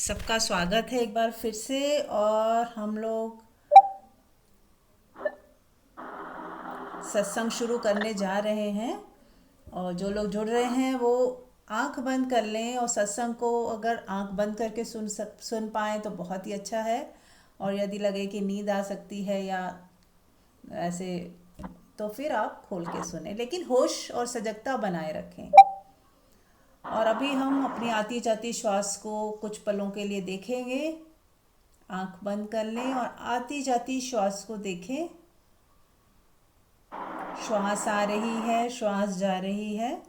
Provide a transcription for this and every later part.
सबका स्वागत है एक बार फिर से। और हम लोग सत्संग शुरू करने जा रहे हैं। और जो लोग जुड़ रहे हैं वो आंख बंद कर लें, और सत्संग को अगर आंख बंद करके सुन पाएँ तो बहुत ही अच्छा है। और यदि लगे कि नींद आ सकती है या ऐसे, तो फिर आप खोल के सुने, लेकिन होश और सजगता बनाए रखें। और अभी हम अपनी आती जाती श्वास को कुछ पलों के लिए देखेंगे। आंख बंद कर लें और आती जाती श्वास को देखें। श्वास आ रही है, श्वास जा रही है,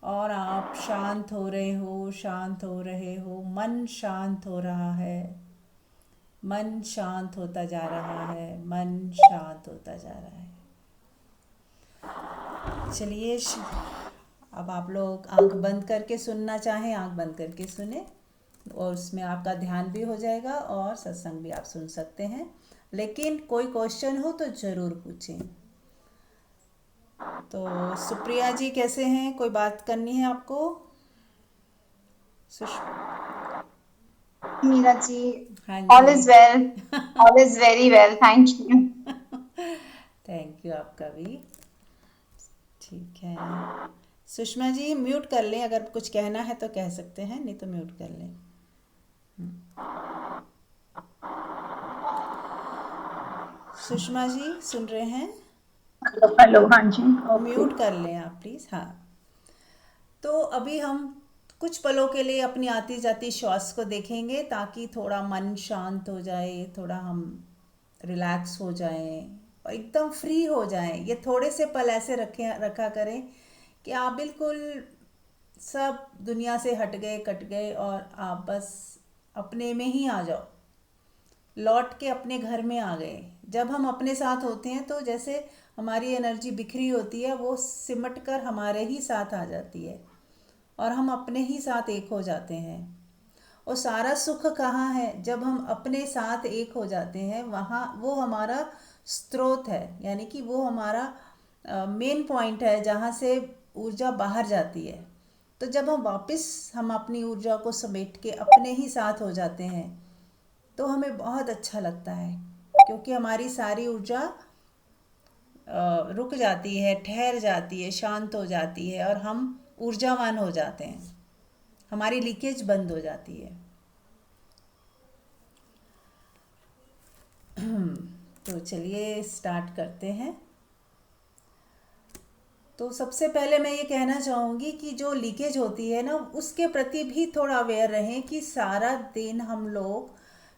और आप शांत हो रहे हो, शांत हो रहे हो। मन शांत हो रहा है, मन शांत होता जा रहा है, मन शांत होता जा रहा है। चलिए, अब आप लोग आंख बंद करके सुनना चाहें, आंख बंद करके सुने, और उसमें आपका ध्यान भी हो जाएगा और सत्संग भी आप सुन सकते हैं। लेकिन कोई क्वेश्चन हो तो ज़रूर पूछें। तो सुप्रिया जी कैसे हैं? कोई बात करनी है आपको? सुष मीरा जी, हाँ ऑल जी। Is well, all is very well, thank you. Thank you आपका भी। ठीक है, सुषमा जी म्यूट कर लें, अगर कुछ कहना है तो कह सकते हैं, नहीं तो म्यूट कर लें। सुषमा जी सुन रहे हैं? हेलो हेलो, हाँ जी, ओके। म्यूट कर लें आप प्लीज़। हाँ, तो अभी हम कुछ पलों के लिए अपनी आती जाती श्वास को देखेंगे, ताकि थोड़ा मन शांत हो जाए, थोड़ा हम रिलैक्स हो जाएं और एकदम फ्री हो जाएं। ये थोड़े से पल ऐसे रखा करें कि आप बिल्कुल सब दुनिया से हट गए, कट गए, और आप बस अपने में ही आ जाओ, लौट के अपने घर में आ गए। जब हम अपने साथ होते हैं तो जैसे हमारी एनर्जी बिखरी होती है, वो सिमट कर हमारे ही साथ आ जाती है, और हम अपने ही साथ एक हो जाते हैं। और सारा सुख कहाँ है? जब हम अपने साथ एक हो जाते हैं, वहाँ वो हमारा स्रोत है, यानी कि वो हमारा मेन पॉइंट है जहाँ से ऊर्जा बाहर जाती है। तो जब हम अपनी ऊर्जा को समेट के अपने ही साथ हो जाते हैं, तो हमें बहुत अच्छा लगता है, क्योंकि हमारी सारी ऊर्जा रुक जाती है, ठहर जाती है, शांत हो जाती है, और हम ऊर्जावान हो जाते हैं। हमारी लीकेज बंद हो जाती है। तो चलिए स्टार्ट करते हैं। तो सबसे पहले मैं ये कहना चाहूँगी कि जो लीकेज होती है ना, उसके प्रति भी थोड़ा अवेयर रहें कि सारा दिन हम लोग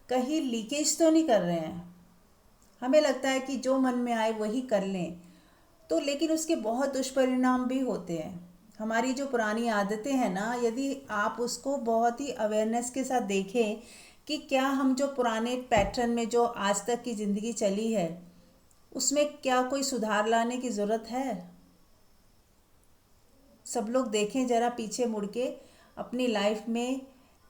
कहीं लीकेज तो नहीं कर रहे हैं। हमें लगता है कि जो मन में आए वही कर लें, तो लेकिन उसके बहुत दुष्परिणाम भी होते हैं। हमारी जो पुरानी आदतें हैं ना, यदि आप उसको बहुत ही अवेयरनेस के साथ देखें कि क्या हम जो पुराने पैटर्न में जो आज तक की ज़िंदगी चली है, उसमें क्या कोई सुधार लाने की ज़रूरत है? सब लोग देखें ज़रा पीछे मुड़ के अपनी लाइफ में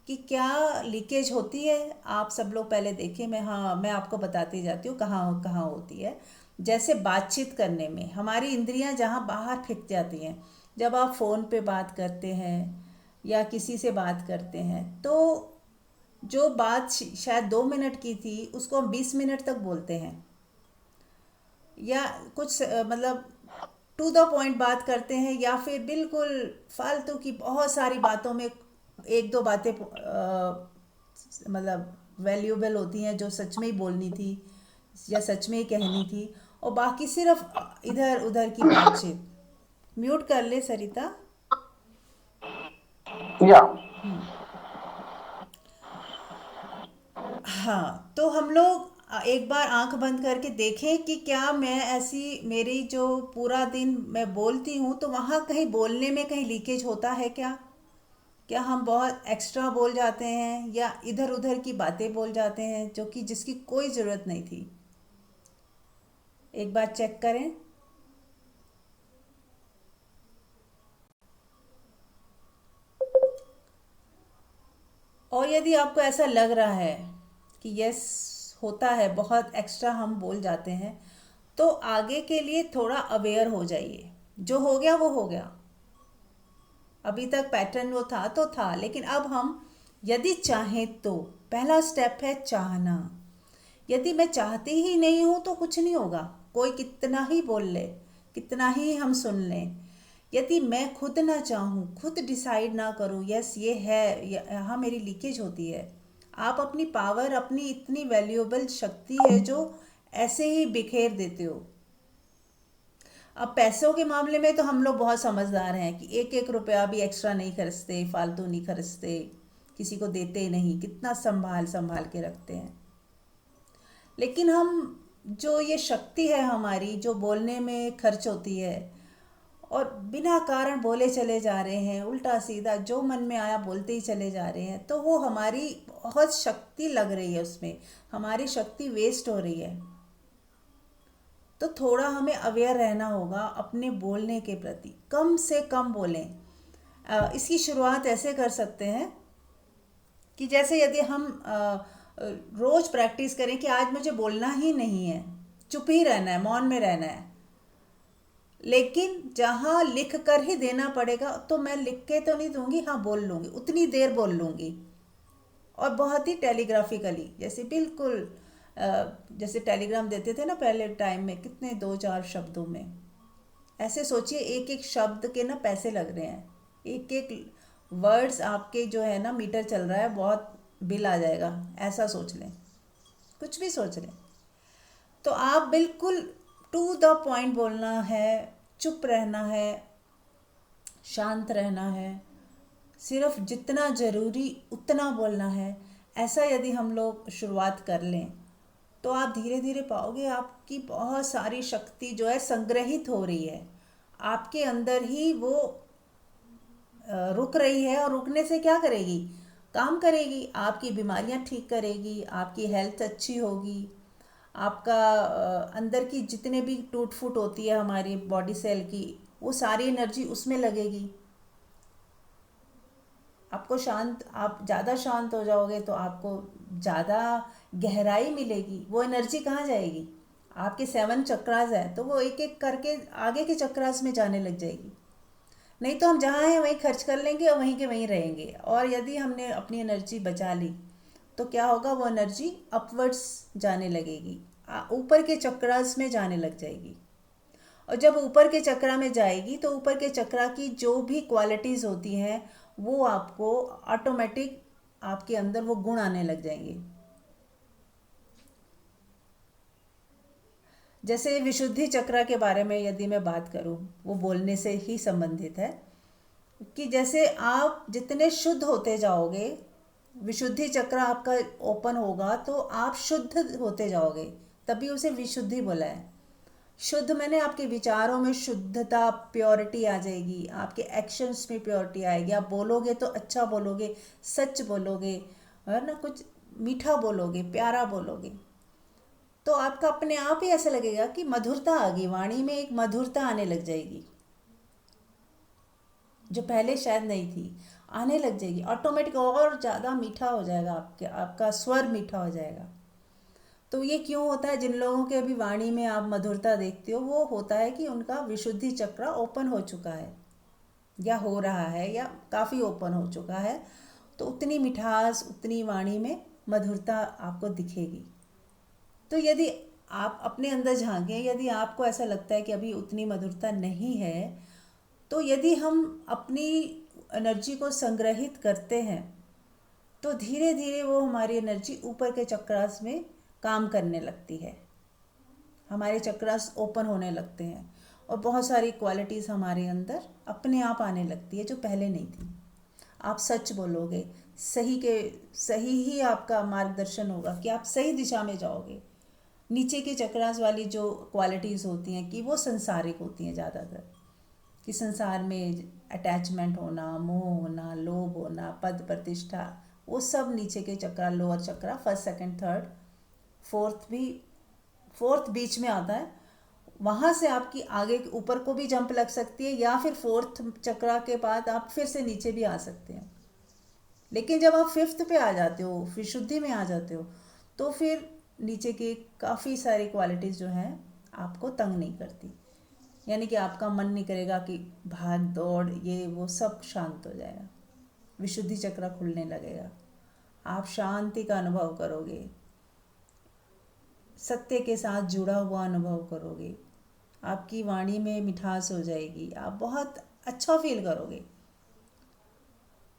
कि क्या लीकेज होती है। आप सब लोग पहले देखें, मैं आपको बताती जाती हूँ कहाँ कहाँ होती है। जैसे बातचीत करने में हमारी इंद्रियां जहाँ बाहर फेंक जाती हैं। जब आप फ़ोन पे बात करते हैं या किसी से बात करते हैं, तो जो बात शायद 2 मिनट की थी, उसको हम 20 मिनट तक बोलते हैं, या कुछ मतलब टू द पॉइंट बात करते हैं, या फिर बिल्कुल फालतू की बहुत सारी बातों में एक दो बातें मतलब वैल्यूएबल होती हैं, जो सच में ही बोलनी थी या सच में ही कहनी थी, और बाकी सिर्फ इधर उधर की बातचीत। म्यूट कर ले सरिता। या हाँ, तो हम लोग एक बार आंख बंद करके देखें कि क्या मैं ऐसी, मेरी जो पूरा दिन मैं बोलती हूँ, तो वहाँ कहीं बोलने में कहीं लीकेज होता है क्या? क्या हम बहुत एक्स्ट्रा बोल जाते हैं, या इधर उधर की बातें बोल जाते हैं जो कि जिसकी कोई ज़रूरत नहीं थी? एक बार चेक करें। और यदि आपको ऐसा लग रहा है कि यस, होता है, बहुत एक्स्ट्रा हम बोल जाते हैं, तो आगे के लिए थोड़ा अवेयर हो जाइए। जो हो गया वो हो गया। अभी तक पैटर्न वो था तो था, लेकिन अब हम यदि चाहें तो, पहला स्टेप है चाहना। यदि मैं चाहती ही नहीं हूँ तो कुछ नहीं होगा, कोई कितना ही बोल ले, कितना ही हम सुन लें। यदि मैं खुद ना चाहूँ, खुद डिसाइड ना करूँ, यस ये है, यहाँ मेरी लीकेज होती है। आप अपनी पावर, अपनी इतनी वैल्यूएबल शक्ति है जो ऐसे ही बिखेर देते हो। अब पैसों के मामले में तो हम लोग बहुत समझदार हैं कि एक एक रुपया भी एक्स्ट्रा नहीं खर्चते, फालतू नहीं खर्चते, किसी को देते नहीं, कितना संभाल संभाल के रखते हैं। लेकिन हम, जो ये शक्ति है हमारी जो बोलने में खर्च होती है और बिना कारण बोले चले जा रहे हैं, उल्टा सीधा जो मन में आया बोलते ही चले जा रहे हैं, तो वो हमारी बहुत शक्ति लग रही है, उसमें हमारी शक्ति वेस्ट हो रही है। तो थोड़ा हमें अवेयर रहना होगा अपने बोलने के प्रति, कम से कम बोलें। इसकी शुरुआत ऐसे कर सकते हैं कि जैसे यदि हम रोज़ प्रैक्टिस करें कि आज मुझे बोलना ही नहीं है, चुप ही रहना है, मौन में रहना है, लेकिन जहाँ लिख कर ही देना पड़ेगा तो मैं लिख के तो नहीं दूंगी, हाँ बोल लूँगी, उतनी देर बोल लूँगी। और बहुत ही टेलीग्राफिकली, जैसे बिल्कुल जैसे टेलीग्राम देते थे ना पहले टाइम में, कितने 2-4 शब्दों में। ऐसे सोचिए एक एक शब्द के ना पैसे लग रहे हैं, एक एक वर्ड्स आपके जो है ना मीटर चल रहा है, बहुत बिल आ जाएगा, ऐसा सोच लें, कुछ भी सोच लें। तो आप बिल्कुल टू द पॉइंट बोलना है, चुप रहना है, शांत रहना है, सिर्फ जितना ज़रूरी उतना बोलना है। ऐसा यदि हम लोग शुरुआत कर लें तो आप धीरे धीरे पाओगे आपकी बहुत सारी शक्ति जो है संग्रहित हो रही है आपके अंदर ही, वो रुक रही है। और रुकने से क्या करेगी? काम करेगी, आपकी बीमारियां ठीक करेगी, आपकी हेल्थ अच्छी होगी, आपका अंदर की जितने भी टूट फूट होती है हमारी बॉडी सेल की, वो सारी एनर्जी उसमें लगेगी। आपको शांत, आप ज़्यादा शांत हो जाओगे तो आपको ज़्यादा गहराई मिलेगी। वो एनर्जी कहाँ जाएगी? आपके 7 चक्रास हैं तो वो एक एक करके आगे के चक्रास में जाने लग जाएगी। नहीं तो हम जहाँ हैं वहीं खर्च कर लेंगे और वहीं के वहीं रहेंगे। और यदि हमने अपनी एनर्जी बचा ली तो क्या होगा? वो एनर्जी अपवर्ड्स जाने लगेगी, ऊपर के चक्रास में जाने लग जाएगी। और जब ऊपर के चक्रा में जाएगी तो ऊपर के चक्रा की जो भी क्वालिटीज़ होती हैं वो आपको ऑटोमेटिक, आपके अंदर वो गुण आने लग जाएंगे। जैसे विशुद्धि चक्र के बारे में यदि मैं बात करूं, वो बोलने से ही संबंधित है कि जैसे आप जितने शुद्ध होते जाओगे, विशुद्धि चक्र आपका ओपन होगा तो आप शुद्ध होते जाओगे, तभी उसे विशुद्धि बोला है। शुद्ध मैंने आपके विचारों में शुद्धता, प्योरिटी आ जाएगी, आपके एक्शंस में प्योरिटी आएगी। आप बोलोगे तो अच्छा बोलोगे, सच बोलोगे, है ना, कुछ मीठा बोलोगे, प्यारा बोलोगे, तो आपका अपने आप ही ऐसा लगेगा कि मधुरता आ गई, वाणी में एक मधुरता आने लग जाएगी जो पहले शायद नहीं थी, आने लग जाएगी ऑटोमेटिक, और ज़्यादा मीठा हो जाएगा, आपका स्वर मीठा हो जाएगा। तो ये क्यों होता है? जिन लोगों के अभी वाणी में आप मधुरता देखते हो, वो होता है कि उनका विशुद्धि चक्र ओपन हो चुका है या हो रहा है या काफ़ी ओपन हो चुका है, तो उतनी मिठास, उतनी वाणी में मधुरता आपको दिखेगी। तो यदि आप अपने अंदर झांकें, यदि आपको ऐसा लगता है कि अभी उतनी मधुरता नहीं है, तो यदि हम अपनी एनर्जी को संग्रहित करते हैं तो धीरे धीरे वो हमारी एनर्जी ऊपर के चक्रास में काम करने लगती है, हमारे चक्रास ओपन होने लगते हैं और बहुत सारी क्वालिटीज़ हमारे अंदर अपने आप आने लगती है जो पहले नहीं थी। आप सच बोलोगे, सही ही आपका मार्गदर्शन होगा कि आप सही दिशा में जाओगे। नीचे के चक्रास वाली जो क्वालिटीज़ होती हैं कि वो संसारिक होती हैं ज़्यादातर, कि संसार में अटैचमेंट होना, मोह होना, लोभ होना, पद प्रतिष्ठा, वो सब नीचे के चक्रा, लोअर चक्रा, फर्स्ट सेकंड थर्ड फोर्थ बीच में आता है। वहाँ से आपकी आगे ऊपर को भी जंप लग सकती है या फिर फोर्थ चक्रा के बाद आप फिर से नीचे भी आ सकते हैं। लेकिन जब आप फिफ्थ पे आ जाते हो, विशुद्धि में आ जाते हो, तो फिर नीचे की काफ़ी सारी क्वालिटीज़ जो हैं आपको तंग नहीं करती। यानी कि आपका मन नहीं करेगा कि भाग दौड़, ये वो सब शांत हो जाएगा, विशुद्धि चक्र खुलने लगेगा। आप शांति का अनुभव करोगे, सत्य के साथ जुड़ा हुआ अनुभव करोगे, आपकी वाणी में मिठास हो जाएगी, आप बहुत अच्छा फील करोगे।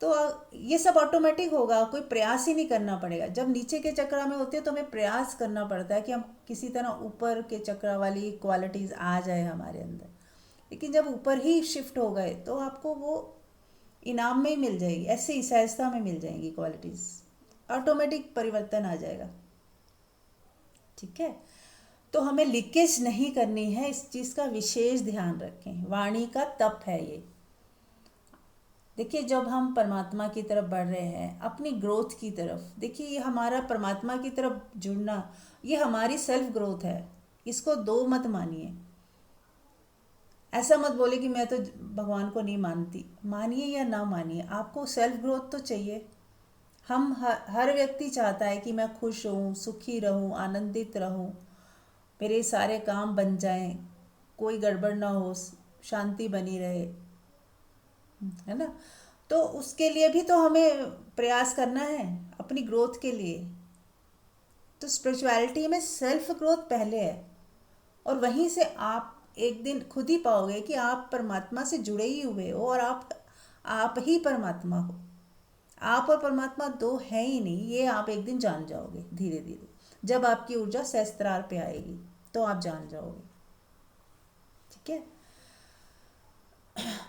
तो ये सब ऑटोमेटिक होगा, कोई प्रयास ही नहीं करना पड़ेगा। जब नीचे के चक्र में होते हैं तो हमें प्रयास करना पड़ता है कि हम किसी तरह ऊपर के चक्र वाली क्वालिटीज़ आ जाए हमारे अंदर। लेकिन जब ऊपर ही शिफ्ट हो गए तो आपको वो इनाम में ही मिल जाएगी, ऐसे ही सहजता में मिल जाएंगी क्वालिटीज़, ऑटोमेटिक परिवर्तन आ जाएगा। ठीक है, तो हमें लीकेज नहीं करनी है, इस चीज़ का विशेष ध्यान रखें। वाणी का तप है ये। देखिए, जब हम परमात्मा की तरफ बढ़ रहे हैं, अपनी ग्रोथ की तरफ, देखिए ये हमारा परमात्मा की तरफ जुड़ना, ये हमारी सेल्फ ग्रोथ है। इसको दो मत मानिए। ऐसा मत बोले कि मैं तो भगवान को नहीं मानती। मानिए या ना मानिए, आपको सेल्फ ग्रोथ तो चाहिए। हम हर व्यक्ति चाहता है कि मैं खुश रहूँ, सुखी रहूँ, आनंदित रहूँ, मेरे सारे काम बन जाएं, कोई गड़बड़ ना हो, शांति बनी रहे, है ना। तो उसके लिए भी तो हमें प्रयास करना है, अपनी ग्रोथ के लिए। तो स्पिरिचुअलिटी में सेल्फ ग्रोथ पहले है, और वहीं से आप एक दिन खुद ही पाओगे कि आप परमात्मा से जुड़े ही हुए हो, और आप ही परमात्मा हो। आप और परमात्मा दो है ही नहीं, ये आप एक दिन जान जाओगे धीरे धीरे। जब आपकी ऊर्जा सहस्त्रार पे आएगी तो आप जान जाओगे। ठीक है,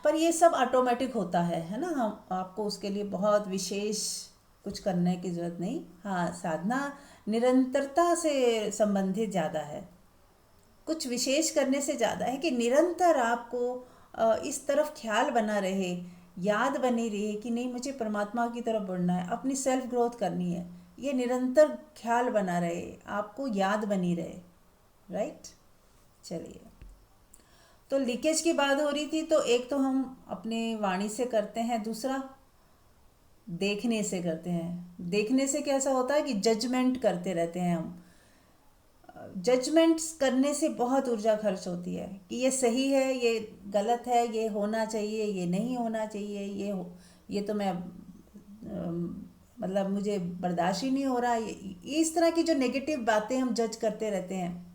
पर ये सब ऑटोमेटिक होता है ना। हम आपको उसके लिए बहुत विशेष कुछ करने की ज़रूरत नहीं। हाँ, साधना निरंतरता से संबंधित ज़्यादा है, कुछ विशेष करने से ज़्यादा है कि निरंतर आपको इस तरफ ख्याल बना रहे, याद बनी रहे कि नहीं, मुझे परमात्मा की तरफ बढ़ना है, अपनी सेल्फ ग्रोथ करनी है। ये निरंतर ख्याल बना रहे, आपको याद बनी रहे। राइट, चलिए। तो लीकेज की बात हो रही थी, तो एक तो हम अपने वाणी से करते हैं, दूसरा देखने से करते हैं। देखने से कैसा होता है कि जजमेंट करते रहते हैं हम। जजमेंट्स करने से बहुत ऊर्जा खर्च होती है कि ये सही है, ये गलत है, ये होना चाहिए, ये नहीं होना चाहिए, ये तो मैं मतलब मुझे बर्दाश्त ही नहीं हो रहा। ये इस तरह की जो नेगेटिव बातें हम जज करते रहते हैं,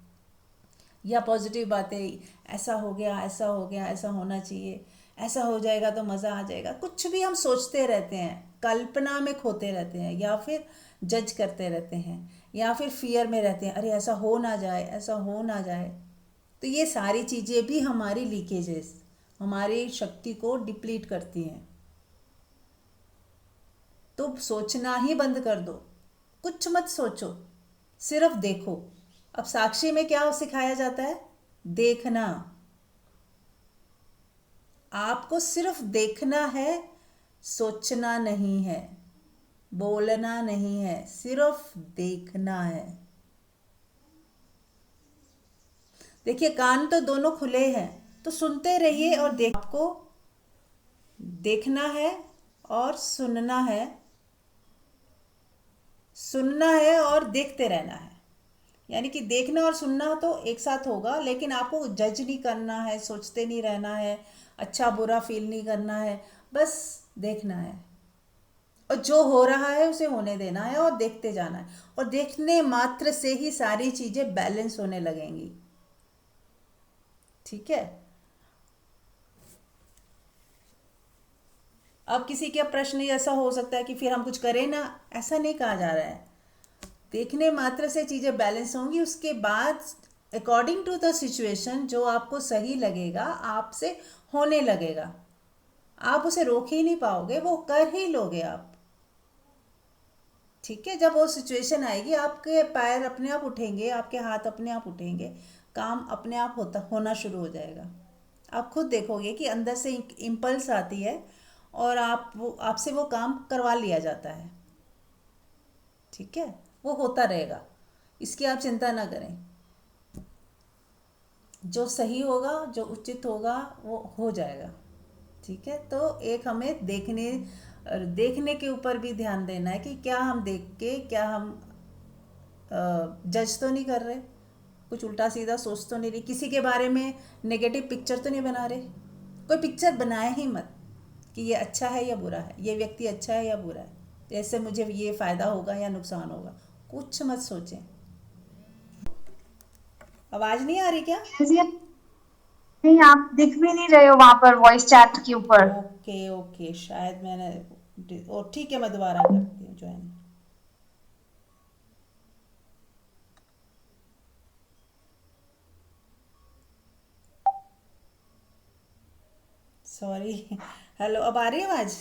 या पॉजिटिव बातें, ऐसा हो गया, ऐसा हो गया, ऐसा होना चाहिए, ऐसा हो जाएगा तो मज़ा आ जाएगा, कुछ भी हम सोचते रहते हैं, कल्पना में खोते रहते हैं, या फिर जज करते रहते हैं, या फिर फियर में रहते हैं, अरे ऐसा हो ना जाए, ऐसा हो ना जाए। तो ये सारी चीज़ें भी हमारी लीकेजेस, हमारी शक्ति को डिप्लीट करती हैं। तो सोचना ही बंद कर दो, कुछ मत सोचो, सिर्फ देखो। अब साक्षी में क्या सिखाया जाता है? देखना। आपको सिर्फ देखना है, सोचना नहीं है, बोलना नहीं है, सिर्फ देखना है। देखिए, कान तो दोनों खुले हैं, तो सुनते रहिए और आपको देखना है और सुनना है, सुनना है और देखते रहना है। यानी कि देखना और सुनना तो एक साथ होगा, लेकिन आपको जज नहीं करना है, सोचते नहीं रहना है, अच्छा बुरा फील नहीं करना है, बस देखना है। और जो हो रहा है उसे होने देना है और देखते जाना है। और देखने मात्र से ही सारी चीज़ें बैलेंस होने लगेंगी। ठीक है। अब किसी का प्रश्न ऐसा हो सकता है कि फिर हम कुछ करें ना, ऐसा नहीं कहा जा रहा है। देखने मात्र से चीज़ें बैलेंस होंगी, उसके बाद अकॉर्डिंग टू द सिचुएशन जो आपको सही लगेगा आपसे होने लगेगा। आप उसे रोक ही नहीं पाओगे, वो कर ही लोगे आप। ठीक है, जब वो सिचुएशन आएगी आपके पैर अपने आप उठेंगे, आपके हाथ अपने आप उठेंगे, काम अपने आप होना शुरू हो जाएगा। आप खुद देखोगे कि अंदर से इम्पल्स आती है और आपसे वो काम करवा लिया जाता है। ठीक है, वो होता रहेगा, इसकी आप चिंता ना करें। जो सही होगा, जो उचित होगा, वो हो जाएगा। ठीक है, तो एक हमें देखने के ऊपर भी ध्यान देना है कि क्या हम देख के, क्या हम जज तो नहीं कर रहे, कुछ उल्टा सीधा सोच तो नहीं रही, किसी के बारे में नेगेटिव पिक्चर तो नहीं बना रहे। कोई पिक्चर बनाए ही मत कि ये अच्छा है या बुरा है, ये व्यक्ति अच्छा है या बुरा है। जैसे मुझे ये फ़ायदा होगा या नुकसान होगा, कुछ मत सोचें। आवाज़ नहीं आ रही क्या? जी, नहीं आप दिख भी नहीं रहे हो वहां पर वॉइस चैट के ऊपर। ओके ओके, शायद मैंने, ओ ठीक है, मैं दोबारा करती हूँ ज्वाइन। सॉरी। हेलो, अब आ रही है आवाज़?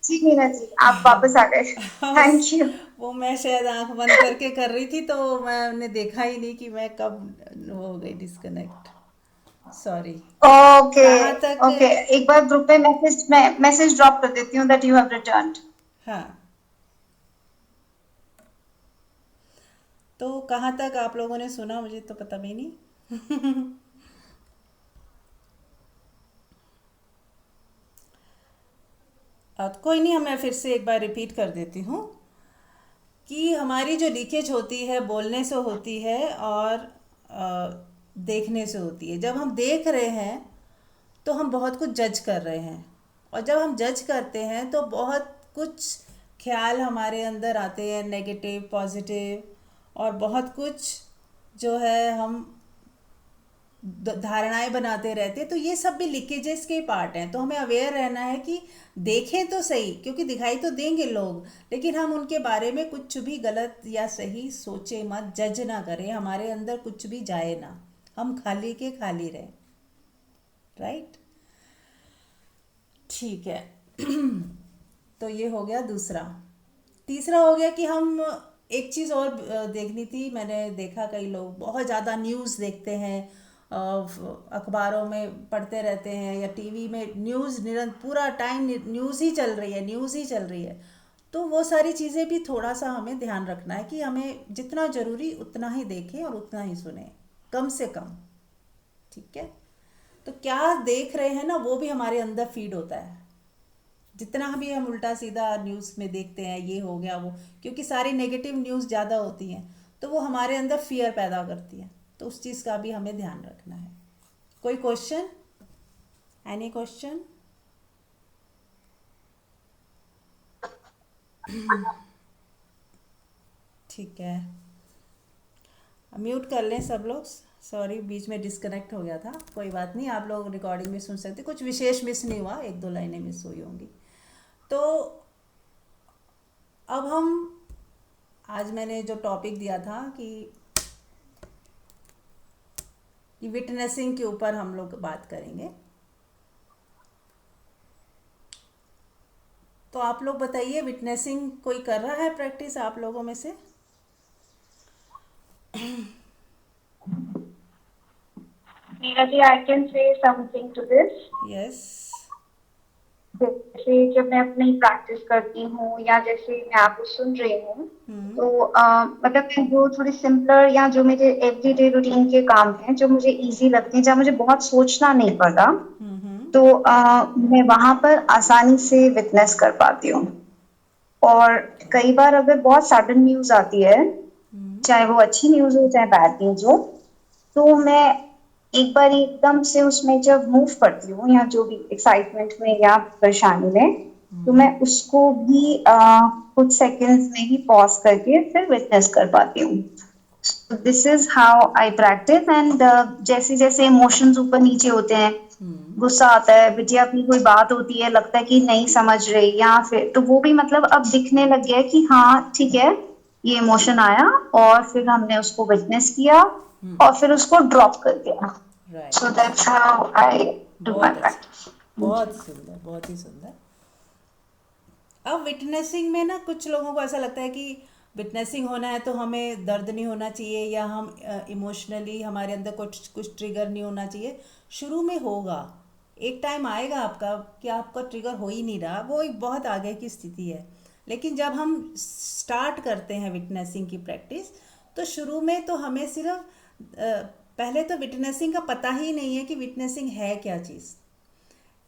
जी मीना जी, आप वापस आ गए। Thank you. वो मैं शायद आंख बंद करके कर रही थी, तो मैंने देखा ही नहीं कि मैं कब वो हो गई डिस्कनेक्ट। सॉरी। ओके। कहाँ तक? ओके, एक बार ग्रुप में मैसेज ड्रॉप कर देती हूँ दैट यू हैव रिटर्न्ड। हाँ, तो कहाँ तक आप लोगों ने सुना, मुझे तो पता भी नहीं। कोई नहीं, मैं फिर से एक बार रिपीट कर देती हूँ कि हमारी जो लीकेज होती है बोलने से होती है, और देखने से होती है। जब हम देख रहे हैं तो हम बहुत कुछ जज कर रहे हैं, और जब हम जज करते हैं तो बहुत कुछ ख्याल हमारे अंदर आते हैं, नेगेटिव पॉजिटिव, और बहुत कुछ जो है हम धारणाएं बनाते रहते हैं। तो ये सब भी लीकेजेस के पार्ट हैं। तो हमें अवेयर रहना है कि देखें तो सही, क्योंकि दिखाई तो देंगे लोग, लेकिन हम उनके बारे में कुछ भी गलत या सही सोचे मत, जज ना करें, हमारे अंदर कुछ भी जाए ना, हम खाली के खाली रहें। राइट, ठीक है। तो ये हो गया दूसरा। तीसरा हो गया कि हम, एक चीज़ और देखनी थी। मैंने देखा कई लोग बहुत ज़्यादा न्यूज़ देखते हैं, अखबारों में पढ़ते रहते हैं, या टीवी में न्यूज़ निरंतर पूरा टाइम न्यूज़ ही चल रही है, न्यूज़ ही चल रही है। तो वो सारी चीज़ें भी थोड़ा सा हमें ध्यान रखना है कि हमें जितना ज़रूरी उतना ही देखें और उतना ही सुने, कम से कम। ठीक है, तो क्या देख रहे हैं ना, वो भी हमारे अंदर फीड होता है। जितना भी हम उल्टा सीधा न्यूज़ में देखते हैं, ये हो गया वो, क्योंकि सारी नेगेटिव न्यूज़ ज़्यादा होती हैं, तो वो हमारे अंदर फियर पैदा करती है। तो उस चीज़ का भी हमें ध्यान रखना है। कोई क्वेश्चन? Any question? ठीक है, म्यूट कर लें सब लोग। सॉरी, बीच में डिस्कनेक्ट हो गया था, कोई बात नहीं, आप लोग रिकॉर्डिंग में सुन सकते, कुछ विशेष मिस नहीं हुआ, एक दो लाइनें मिस हुई होंगी। तो अब हम, आज मैंने जो टॉपिक दिया था कि विटनेसिंग के ऊपर हम लोग बात करेंगे। तो आप लोग बताइए, विटनेसिंग कोई कर रहा है प्रैक्टिस आप लोगों में से? Meera ji, I can say something to this. Yes. जैसे जब मैं अपनी प्रैक्टिस करती हूँ या जैसे मैं आपको सुन रही हूँ, हम्म। तो मतलब मैं जो थोड़ी सिंपलर या जो मेरे एवरीडे रूटीन के काम हैं जो मुझे इजी लगते हैं, जहाँ मुझे बहुत सोचना नहीं पड़ता, हम्म। तो मैं वहां पर आसानी से विटनेस कर पाती हूँ। और कई बार अगर बहुत सडन न्यूज आती है, हम्म। चाहे वो अच्छी न्यूज हो चाहे बैड न्यूज हो, तो मैं एक बार एकदम से उसमें जब मूव करती हूँ या जो भी एक्साइटमेंट में या परेशानी में, तो मैं उसको भी कुछ सेकंड्स में ही पॉज करके फिर विटनेस कर पाती हूँ। This is how I practice. And जैसे जैसे इमोशंस ऊपर नीचे होते हैं, हम्म। गुस्सा आता है, बिटिया अपनी कोई बात होती है, लगता है कि नहीं समझ रही, या फिर तो वो भी मतलब अब दिखने लग गया है कि हाँ ठीक है, ये इमोशन आया और फिर हमने उसको विटनेस किया और फिर उसको ड्रॉप कर दिया। So right. That's how I do my बहुत अच्छा, प्रैक्टिस। बहुत सुंदर, बहुत ही सुंदर। अब विटनेसिंग में ना, कुछ लोगों को ऐसा लगता है कि विटनेसिंग होना है तो हमें दर्द नहीं होना चाहिए, या हम इमोशनली हमारे अंदर कुछ कुछ ट्रिगर नहीं होना चाहिए। शुरू में होगा, एक टाइम आएगा आपका कि आपका ट्रिगर हो ही नहीं रहा, वो एक बहुत आगे की स्थिति है। लेकिन जब हम स्टार्ट करते हैं विटनेसिंग की प्रैक्टिस, तो शुरू में तो हमें सिर्फ पहले तो विटनेसिंग का पता ही नहीं है कि विटनेसिंग है क्या चीज़।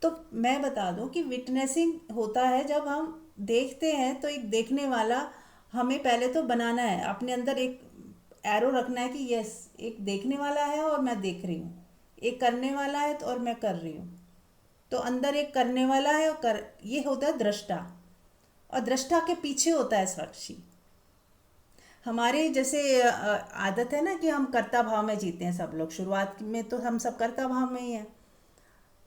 तो मैं बता दूं कि विटनेसिंग होता है जब हम देखते हैं, तो एक देखने वाला हमें पहले तो बनाना है, अपने अंदर एक एरो रखना है कि यस, एक देखने वाला है और मैं देख रही हूँ, एक करने वाला है तो और मैं कर रही हूँ। तो अंदर एक करने वाला है और ये होता है दृष्टा। और दृष्टा के पीछे होता है साक्षी। हमारे जैसे आदत है ना कि हम कर्ता भाव में जीते हैं सब लोग, शुरुआत में तो हम सब कर्ता भाव में ही हैं।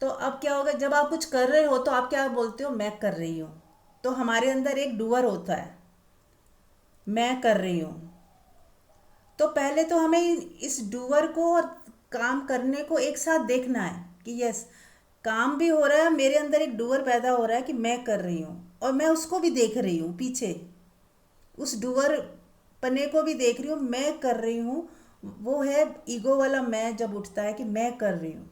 तो अब क्या होगा, जब आप कुछ कर रहे हो तो आप क्या बोलते हो, मैं कर रही हूँ। तो हमारे अंदर एक डूअर होता है, मैं कर रही हूँ। तो पहले तो हमें इस डूअर को और काम करने को एक साथ देखना है कि यस, काम भी हो रहा है, मेरे अंदर एक डूअर पैदा हो रहा है कि मैं कर रही हूँ, और मैं उसको भी देख रही हूँ पीछे, उस डूअर पने को भी देख रही हूँ, मैं कर रही हूँ। वो है ईगो वाला मैं जब उठता है कि मैं कर रही हूँ,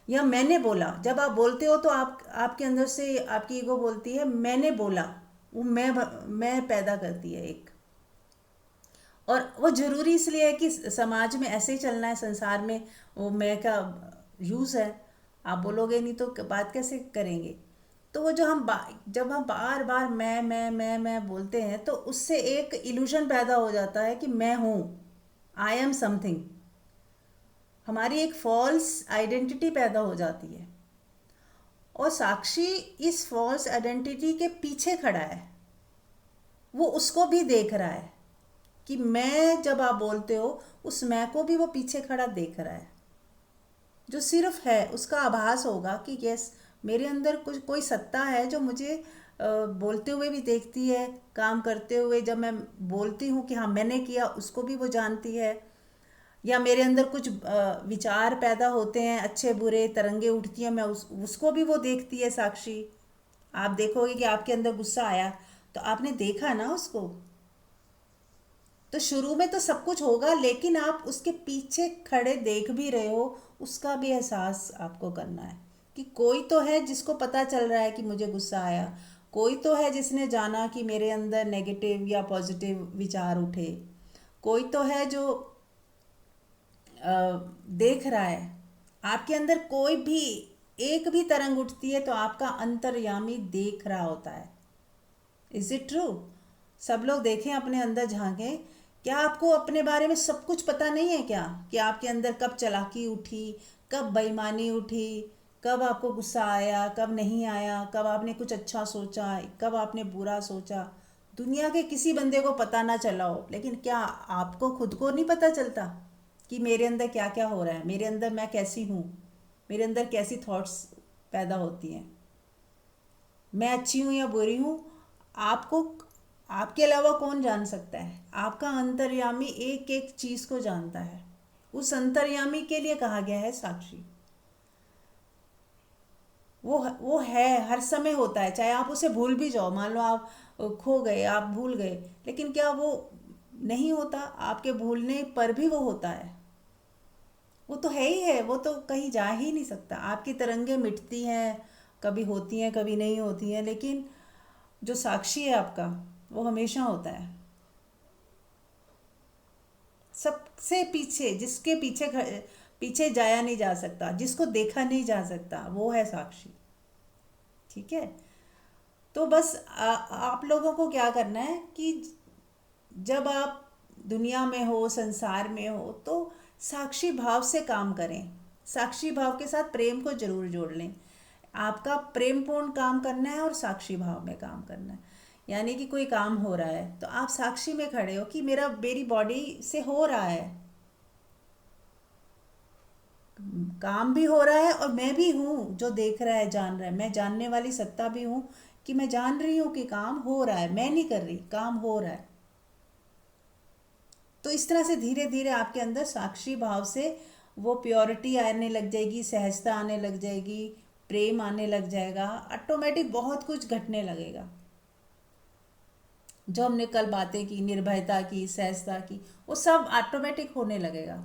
या मैंने बोला। जब आप बोलते हो तो आप आपके अंदर से आपकी ईगो बोलती है मैंने बोला, वो मैं पैदा करती है एक। और वो ज़रूरी इसलिए है कि समाज में ऐसे ही चलना है, संसार में वो मैं का यूज़ है। आप बोलोगे नहीं तो बात कैसे करेंगे। तो वो जो जब हम बार बार मैं बोलते हैं तो उससे एक इल्यूजन पैदा हो जाता है कि मैं हूँ, आई एम समथिंग। हमारी एक फॉल्स आइडेंटिटी पैदा हो जाती है, और साक्षी इस फॉल्स आइडेंटिटी के पीछे खड़ा है। वो उसको भी देख रहा है कि मैं, जब आप बोलते हो उस मैं को भी वो पीछे खड़ा देख रहा है, जो सिर्फ है उसका आभास होगा कि यस, मेरे अंदर कुछ कोई सत्ता है जो मुझे बोलते हुए भी देखती है, काम करते हुए जब मैं बोलती हूँ कि हाँ मैंने किया, उसको भी वो जानती है। या मेरे अंदर कुछ विचार पैदा होते हैं, अच्छे बुरे तरंगे उठती हैं, मैं उसको भी वो देखती है साक्षी। आप देखोगे कि आपके अंदर गुस्सा आया तो आपने देखा ना उसको। तो शुरू में तो सब कुछ होगा, लेकिन आप उसके पीछे खड़े देख भी रहे हो, उसका भी एहसास आपको करना है कि कोई तो है जिसको पता चल रहा है कि मुझे गुस्सा आया, कोई तो है जिसने जाना कि मेरे अंदर नेगेटिव या पॉजिटिव विचार उठे, कोई तो है जो अ, देख रहा है। आपके अंदर कोई भी एक भी तरंग उठती है तो आपका अंतर्यामी देख रहा होता है। Is it true? सब लोग देखें, अपने अंदर झांकें। क्या आपको अपने बारे में सब कुछ पता नहीं है क्या, कि आपके अंदर कब चालाकी उठी, कब बेईमानी उठी, कब आपको गुस्सा आया, कब नहीं आया, कब आपने कुछ अच्छा सोचा, कब आपने बुरा सोचा। दुनिया के किसी बंदे को पता ना चला हो, लेकिन क्या आपको खुद को नहीं पता चलता कि मेरे अंदर क्या क्या हो रहा है, मेरे अंदर मैं कैसी हूँ, मेरे अंदर कैसी थॉट्स पैदा होती हैं, मैं अच्छी हूँ या बुरी हूँ। आपको, आपके अलावा कौन जान सकता है? आपका अंतर्यामी एक एक चीज़ को जानता है। उस अंतर्यामी के लिए कहा गया है साक्षी। वो है, हर समय होता है, चाहे आप उसे भूल भी जाओ। मान लो आप खो गए, आप भूल गए, लेकिन क्या वो नहीं होता? आपके भूलने पर भी वो होता है। वो तो है ही है, वो तो कहीं जा ही नहीं सकता। आपकी तरंगे मिटती हैं, कभी होती हैं कभी नहीं होती हैं, लेकिन जो साक्षी है आपका, वो हमेशा होता है। सबसे पीछे, जिसके पीछे जाया नहीं जा सकता, जिसको देखा नहीं जा सकता, वो है साक्षी। ठीक है। तो बस आप लोगों को क्या करना है कि जब आप दुनिया में हो, संसार में हो, तो साक्षी भाव से काम करें। साक्षी भाव के साथ प्रेम को जरूर जोड़ लें। आपका प्रेमपूर्ण काम करना है और साक्षी भाव में काम करना है। यानी कि कोई काम हो रहा है तो आप साक्षी में खड़े हो कि मेरी बॉडी से हो रहा है, काम भी हो रहा है, और मैं भी हूँ जो देख रहा है, जान रहा है। मैं जानने वाली सत्ता भी हूँ कि मैं जान रही हूँ कि काम हो रहा है, मैं नहीं कर रही, काम हो रहा है। तो इस तरह से धीरे धीरे आपके अंदर साक्षी भाव से वो प्योरिटी आने लग जाएगी, सहजता आने लग जाएगी, प्रेम आने लग जाएगा, ऑटोमेटिक बहुत कुछ घटने लगेगा। जो हमने कल बातें की, निर्भयता की, सहजता की, वो सब ऑटोमेटिक होने लगेगा।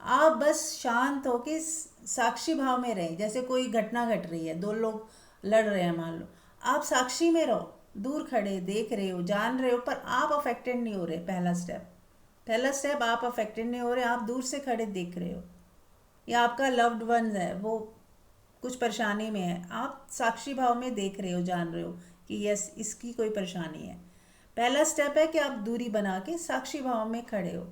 आप बस शांत होके साक्षी भाव में रहें। जैसे कोई घटना घट रही है, दो लोग लड़ रहे हैं मान लो, आप साक्षी में रहो, दूर खड़े देख रहे हो, जान रहे हो, पर आप अफेक्टेड नहीं हो रहे। पहला स्टेप आप अफेक्टेड नहीं हो रहे, आप दूर से खड़े देख रहे हो। या आपका लव्ड वन है, वो कुछ परेशानी में है, आप साक्षी भाव में देख रहे हो, जान रहे हो कि यस, इसकी कोई परेशानी है। पहला स्टेप है कि आप दूरी बना के साक्षी भाव में खड़े हो।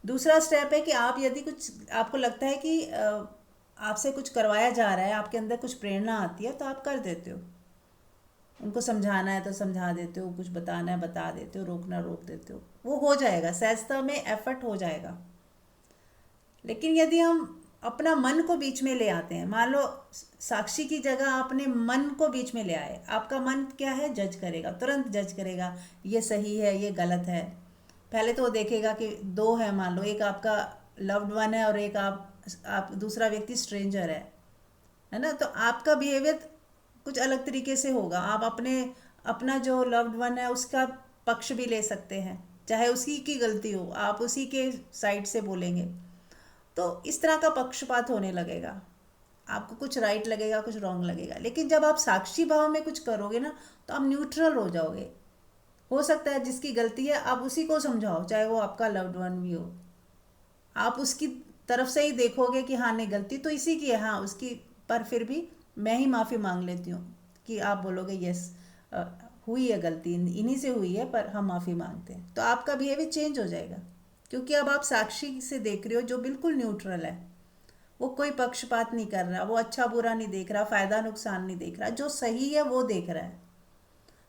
दूसरा स्टेप है कि आप यदि कुछ आपको लगता है कि आपसे कुछ करवाया जा रहा है, आपके अंदर कुछ प्रेरणा आती है, तो आप कर देते हो। उनको समझाना है तो समझा देते हो, कुछ बताना है बता देते हो, रोकना रोक देते हो, वो हो जाएगा, सहजता में एफर्ट हो जाएगा। लेकिन यदि हम अपना मन को बीच में ले आते हैं, मान लो साक्षी की जगह आपने मन को बीच में ले आए, आपका मन क्या है, जज करेगा, तुरंत जज करेगा, ये सही है ये गलत है। पहले तो वो देखेगा कि दो है, मान लो एक आपका लव्ड वन है और एक आप दूसरा व्यक्ति स्ट्रेंजर है ना, तो आपका बिहेवियर कुछ अलग तरीके से होगा। आप अपना जो लव्ड वन है उसका पक्ष भी ले सकते हैं, चाहे उसी की गलती हो, आप उसी के साइड से बोलेंगे, तो इस तरह का पक्षपात होने लगेगा। आपको कुछ राइट लगेगा, कुछ रॉन्ग लगेगा। लेकिन जब आप साक्षी भाव में कुछ करोगे ना, तो आप न्यूट्रल हो जाओगे। हो सकता है जिसकी गलती है आप उसी को समझाओ, चाहे वो आपका लव्ड वन भी हो, आप उसकी तरफ से ही देखोगे कि हाँ नहीं, गलती तो इसी की है, हाँ उसकी, पर फिर भी मैं ही माफ़ी मांग लेती हूँ, कि आप बोलोगे यस हुई है गलती, इन्हीं से हुई है, पर हम माफ़ी मांगते हैं, तो आपका बिहेवियर चेंज हो जाएगा। क्योंकि अब आप साक्षी से देख रहे हो जो बिल्कुल न्यूट्रल है, वो कोई पक्षपात नहीं कर रहा, वो अच्छा बुरा नहीं देख रहा, फ़ायदा नुकसान नहीं देख रहा, जो सही है वो देख रहा है।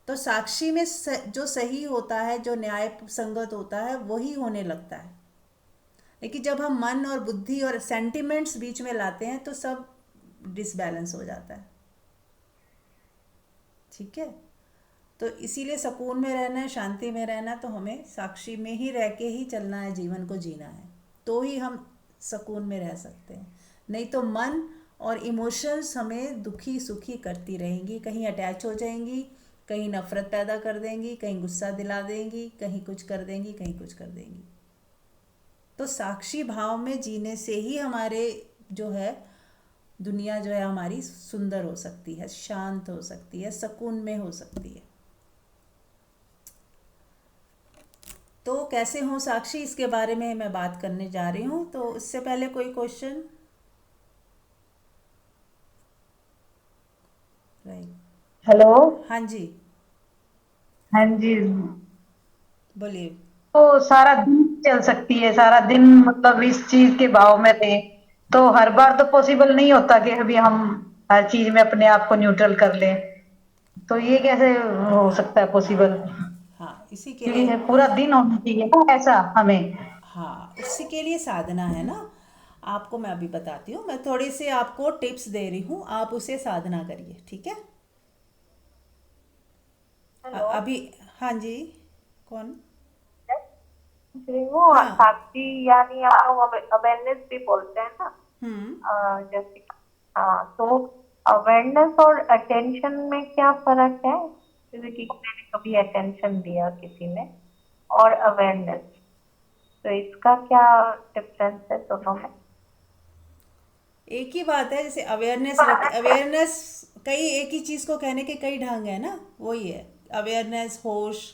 तो साक्षी में जो सही होता है, जो न्याय संगत होता है, वही होने लगता है। लेकिन जब हम मन और बुद्धि और सेंटिमेंट्स बीच में लाते हैं तो सब डिसबैलेंस हो जाता है। ठीक है, तो इसीलिए सुकून में रहना है, शांति में रहना है, तो हमें साक्षी में ही रह के ही चलना है, जीवन को जीना है, तो ही हम सुकून में रह सकते हैं। नहीं तो मन और इमोशंस हमें दुखी सुखी करती रहेंगी, कहीं अटैच हो जाएंगी, कहीं नफरत पैदा कर देंगी, कहीं गुस्सा दिला देंगी, कहीं कुछ कर देंगी, कहीं कुछ कर देंगी। तो साक्षी भाव में जीने से ही हमारे जो है दुनिया जो है हमारी सुंदर हो सकती है, शांत हो सकती है, सुकून में हो सकती है। तो कैसे हो साक्षी, इसके बारे में मैं बात करने जा रही हूँ। तो इससे पहले कोई क्वेश्चन? राइट। हेलो। हाँ जी, हाँ जी। बोलिए। तो सारा दिन चल सकती है, सारा दिन मतलब इस चीज के भाव में रहे, तो हर बार तो पॉसिबल नहीं होता कि अभी हम हर चीज में अपने आप को न्यूट्रल कर लें। तो ये कैसे हो सकता है पॉसिबल? हाँ, इसी के लिए। क्योंकि पूरा दिन होना चाहिए ना ऐसा हमें। हाँ, उसी के लिए साधना है ना। आपको मैं अभी बताती हूँ, मैं थोड़ी से आपको टिप्स दे रही हूँ, आप उसे साधना करिए, ठीक है। हेलो। अभी। हाँ जी। कौन? वो हाँ। साक्षी यानी आप लोग अवेयरनेस भी बोलते हैं ना। हम्म। जैसे हाँ, तो अवेयरनेस और अटेंशन में क्या फर्क है? जैसे कि मैंने कभी अटेंशन दिया किसी ने, और अवेयरनेस, तो इसका क्या डिफरेंस है दोनों में? एक ही बात है, जैसे अवेयरनेस रख, अवेयरनेस कई, एक ही चीज़ को कहने के कई ढंग है ना, वही है। अवेयरनेस, होश,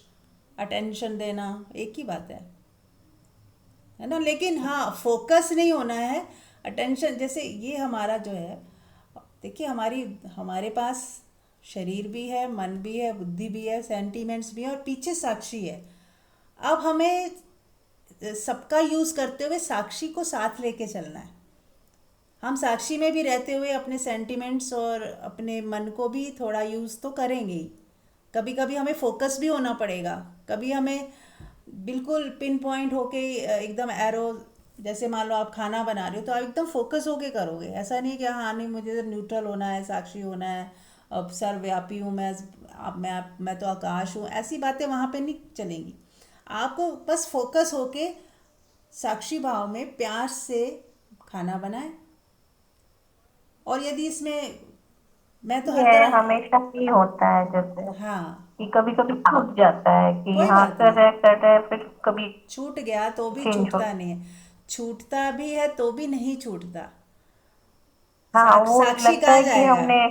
अटेंशन देना, एक ही बात है ना। लेकिन हाँ, फोकस नहीं होना है। अटेंशन जैसे ये हमारा जो है, देखिए हमारे पास शरीर भी है, मन भी है, बुद्धि भी है, सेंटीमेंट्स भी है, और पीछे साक्षी है। अब हमें सबका यूज़ करते हुए साक्षी को साथ लेके चलना है। हम साक्षी में भी रहते हुए अपने सेंटिमेंट्स और अपने मन को भी थोड़ा यूज़ तो करेंगे ही। कभी कभी हमें फोकस भी होना पड़ेगा, कभी हमें बिल्कुल पिन पॉइंट होके एकदम एरो, जैसे मान लो आप खाना बना रहे हो तो आप एकदम फोकस होके करोगे। ऐसा नहीं कि हाँ नहीं मुझे न्यूट्रल होना है, साक्षी होना है, अब सर्वव्यापी हूँ मैं, अब मैं तो आकाश हूँ, ऐसी बातें वहाँ पे नहीं चलेंगी। आपको बस फोकस होके साक्षी भाव में प्यार से खाना बनाए। और यदि इसमें मैं तो हर ये तरह। हमेशा ही होता है, जैसे हाँ, कि कभी कभी छूट जाता है कि कोई हाँ बात नहीं, कर रहे फिर कभी छूट गया तो भी चेंज हो। छूटता नहीं है, छूटता भी है तो भी नहीं छूटता। हाँ, वो साक्षी लगता कहाँ है कि जाएगा? हमने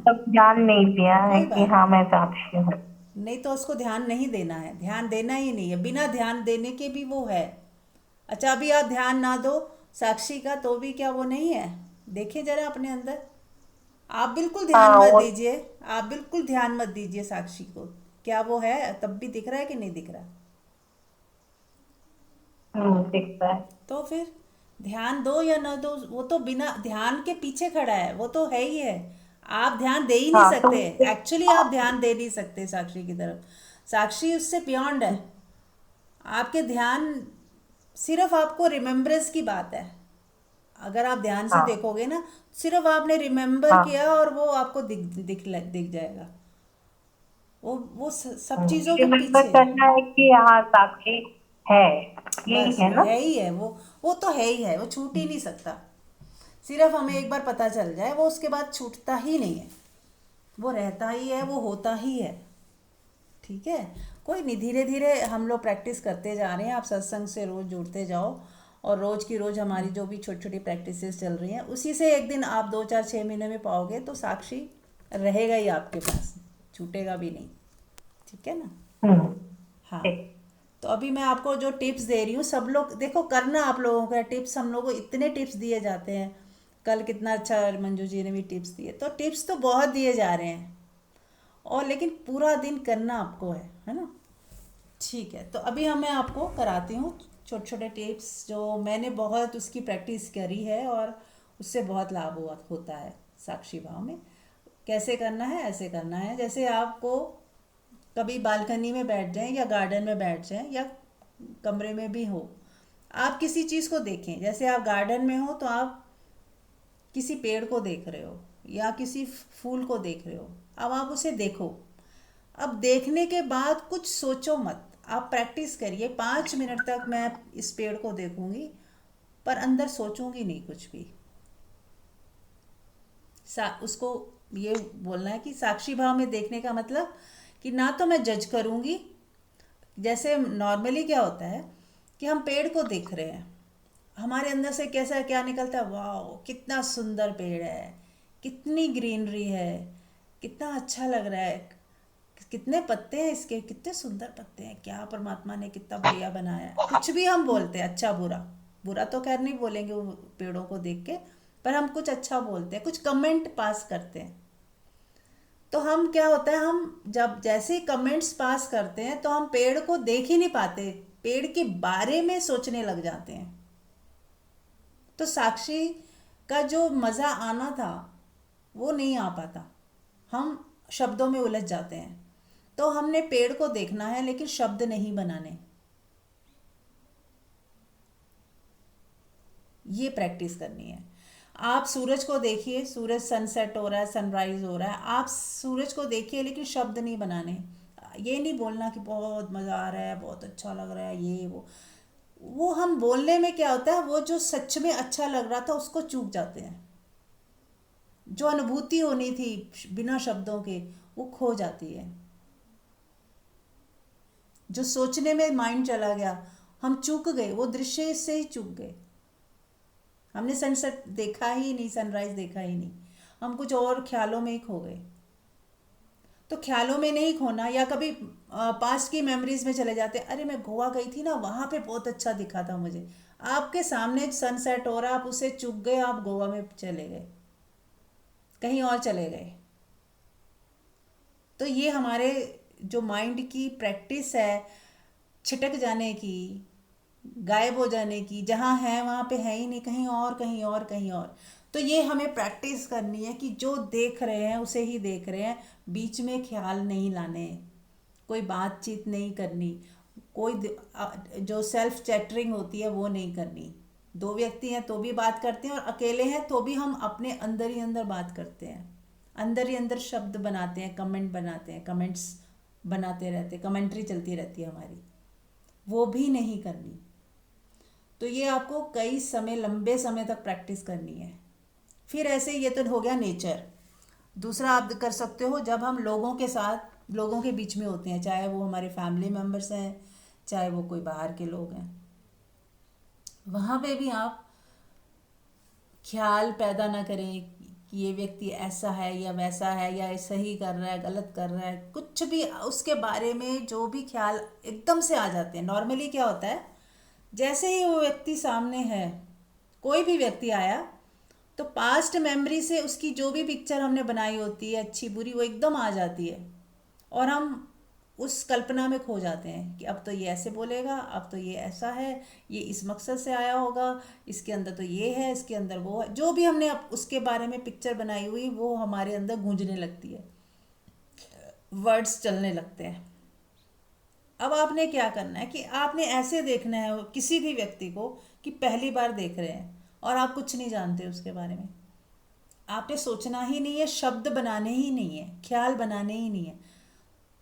तब ध्यान नहीं दिया है कोई कि बात हाँ नहीं, मैं साक्षी हूँ। नहीं तो उसको ध्यान नहीं देना है, ध्यान देना ही नहीं है, बिना ध्यान देने के भी वो है। अच्छा, अभी आप ध्यान ना दो साक्षी का तो भी क्या वो नहीं है? देखिए जरा अपने अंदर, आप बिल्कुल ध्यान हाँ मत वो दीजिए, आप बिल्कुल ध्यान मत दीजिए साक्षी को, क्या वो है तब भी दिख रहा है कि नहीं दिख रहा? दिखता है। तो फिर ध्यान दो या ना दो, वो तो बिना ध्यान के पीछे खड़ा है, वो तो है ही है। आप ध्यान दे ही नहीं हाँ तो सकते। एक्चुअली आप ध्यान दे नहीं सकते साक्षी की तरफ। साक्षी उससे बियॉन्ड है। आपके ध्यान सिर्फ आपको रिमेम्बरेंस की बात है। अगर आप ध्यान से हाँ देखोगे ना, सिर्फ आपने रिमेम्बर हाँ किया और वो आपको दिख दिख दिख जाएगा। वो सब चीज़ों के रिमेम्बर पीछे। करना है कि हाँ साक्षी है, यही बस है वो ना। है ही है। वो तो है ही है, वो छूट ही नहीं सकता। सिर्फ हमें एक बार पता चल जाए, वो उसके बाद छूटता ही नहीं है। वो रहता ही है, वो होता ही है। ठीक है। कोई नहीं, धीरे धीरे हम लोग प्रैक्टिस करते जा रहे हैं। आप सत्संग से रोज़ जुड़ते जाओ, और रोज़ की रोज़ हमारी जो भी छोटी छोटी प्रैक्टिसेस चल रही हैं, उसी से एक दिन आप 2 4 6 महीने में पाओगे तो साक्षी रहेगा ही आपके पास, छूटेगा भी नहीं। ठीक है ना। हम्म। हाँ। ठीक। तो अभी मैं आपको जो टिप्स दे रही हूँ, सब लोग देखो करना। आप लोगों का टिप्स, हम लोगों को इतने टिप्स दिए जाते हैं। कल कितना अच्छा मंजू जी ने भी टिप्स दिए, तो टिप्स तो बहुत दिए जा रहे हैं, और लेकिन पूरा दिन करना आपको है ना। ठीक है। तो अभी मैं आपको कराती हूँ छोटे छोटे टिप्स, जो मैंने बहुत उसकी प्रैक्टिस करी है, और उससे बहुत लाभ हुआ होता है साक्षी भाव में। कैसे करना है, ऐसे करना है जैसे आपको कभी बालकनी में बैठ जाएं या गार्डन में बैठ जाएं या कमरे में भी हो, आप किसी चीज़ को देखें। जैसे आप गार्डन में हो तो आप किसी पेड़ को देख रहे हो या किसी फूल को देख रहे हो। अब आप उसे देखो। अब देखने के बाद कुछ सोचो मत। आप प्रैक्टिस करिए, 5 मिनट तक मैं इस पेड़ को देखूंगी, पर अंदर सोचूंगी नहीं कुछ भी। उसको ये बोलना है कि साक्षी भाव में देखने का मतलब कि ना तो मैं जज करूंगी। जैसे नॉर्मली क्या होता है कि हम पेड़ को देख रहे हैं, हमारे अंदर से कैसा क्या निकलता है, वाह कितना सुंदर पेड़ है, कितनी ग्रीनरी है, कितना अच्छा लग रहा है, कितने पत्ते हैं इसके, कितने सुंदर पत्ते हैं, क्या परमात्मा ने कितना बढ़िया बनाया है। कुछ भी हम बोलते हैं, अच्छा बुरा। बुरा तो खैर नहीं बोलेंगे वो पेड़ों को देख के, पर हम कुछ अच्छा बोलते हैं, कुछ कमेंट पास करते हैं। तो हम क्या होता है, हम जब जैसे ही कमेंट्स पास करते हैं तो हम पेड़ को देख ही नहीं पाते, पेड़ के बारे में सोचने लग जाते हैं। तो साक्षी का जो मज़ा आना था वो नहीं आ पाता, हम शब्दों में उलझ जाते हैं। तो हमने पेड़ को देखना है लेकिन शब्द नहीं बनाने। ये प्रैक्टिस करनी है। आप सूरज को देखिए, सूरज सनसेट हो रहा है, सनराइज हो रहा है, आप सूरज को देखिए लेकिन शब्द नहीं बनाने। ये नहीं बोलना कि बहुत मज़ा आ रहा है, बहुत अच्छा लग रहा है, ये वो हम बोलने में क्या होता है, वो जो सच में अच्छा लग रहा था उसको चूक जाते हैं। जो अनुभूति होनी थी बिना शब्दों के, वो खो जाती है। जो सोचने में माइंड चला गया, हम चूक गए, वो दृश्य से ही चूक गए। हमने सनसेट देखा ही नहीं, सनराइज देखा ही नहीं, हम कुछ और ख्यालों में ही खो गए। तो ख्यालों में नहीं खोना, या कभी पास्ट की मेमोरीज में चले जाते, अरे मैं गोवा गई थी ना, वहाँ पे बहुत अच्छा दिखा था मुझे। आपके सामने सनसेट हो रहा, आप उसे चूक गए, आप गोवा में चले गए, कहीं और चले गए। तो ये हमारे जो माइंड की प्रैक्टिस है, छिटक जाने की, गायब हो जाने की, जहाँ है वहाँ पे है ही नहीं, कहीं और कहीं और कहीं और। तो ये हमें प्रैक्टिस करनी है कि जो देख रहे हैं उसे ही देख रहे हैं, बीच में ख्याल नहीं लाने, कोई बातचीत नहीं करनी, कोई जो सेल्फ चैटरिंग होती है वो नहीं करनी। दो व्यक्ति हैं तो भी बात करते हैं, और अकेले हैं तो भी हम अपने अंदर ही अंदर बात करते हैं, अंदर ही अंदर शब्द बनाते हैं, कमेंट बनाते हैं, कमेंट्स बनाते रहते, कमेंट्री चलती रहती है हमारी, वो भी नहीं करनी। तो ये आपको कई समय, लंबे समय तक प्रैक्टिस करनी है। फिर ऐसे, ये तो हो गया नेचर। दूसरा आप कर सकते हो, जब हम लोगों के साथ, लोगों के बीच में होते हैं, चाहे वो हमारे फैमिली मेम्बर्स हैं, चाहे वो कोई बाहर के लोग हैं, वहाँ पे भी आप ख्याल पैदा ना करें कि ये व्यक्ति ऐसा है या वैसा है, या सही कर रहा है गलत कर रहा है, कुछ भी उसके बारे में जो भी ख्याल एकदम से आ जाते हैं। नॉर्मली क्या होता है, जैसे ही वो व्यक्ति सामने है, कोई भी व्यक्ति आया, तो पास्ट मेमोरी से उसकी जो भी पिक्चर हमने बनाई होती है, अच्छी बुरी, वो एकदम आ जाती है, और हम उस कल्पना में खो जाते हैं कि अब तो ये ऐसे बोलेगा, अब तो ये ऐसा है, ये इस मकसद से आया होगा, इसके अंदर तो ये है, इसके अंदर वो है, जो भी हमने अब उसके बारे में पिक्चर बनाई हुई वो हमारे अंदर गूंजने लगती है, वर्ड्स चलने लगते हैं। अब आपने क्या करना है कि आपने ऐसे देखना है किसी भी व्यक्ति को कि पहली बार देख रहे हैं और आप कुछ नहीं जानते उसके बारे में। आपने सोचना ही नहीं है, शब्द बनाने ही नहीं है, ख्याल बनाने ही नहीं है।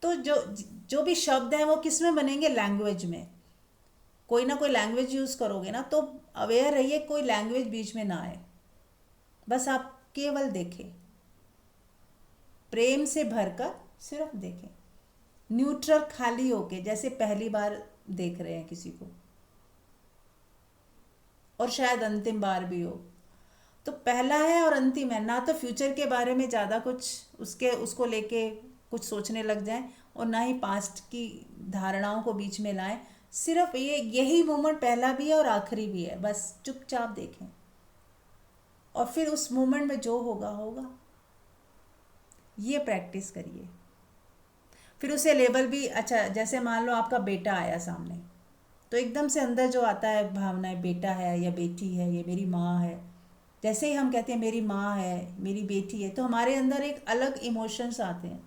तो जो जो भी शब्द हैं वो किस में बनेंगे? लैंग्वेज में। कोई ना कोई लैंग्वेज यूज़ करोगे ना, तो अवेयर रहिए कोई लैंग्वेज बीच में ना आए, बस आप केवल देखें, प्रेम से भरकर सिर्फ देखें, न्यूट्रल खाली होके, जैसे पहली बार देख रहे हैं किसी को और शायद अंतिम बार भी हो। तो पहला है और अंतिम है, ना तो फ्यूचर के बारे में ज़्यादा कुछ उसको लेके कुछ सोचने लग जाएं और ना ही पास्ट की धारणाओं को बीच में लाएं। सिर्फ यही मोमेंट पहला भी है और आखिरी भी है, बस चुपचाप देखें और फिर उस मोमेंट में जो होगा होगा। ये प्रैक्टिस करिए। फिर उसे लेबल भी, अच्छा जैसे मान लो आपका बेटा आया सामने, तो एकदम से अंदर जो आता है भावनाएं, बेटा है या बेटी है, ये मेरी माँ है। जैसे ही हम कहते हैं मेरी माँ है, मेरी बेटी है, तो हमारे अंदर एक अलग इमोशंस आते हैं।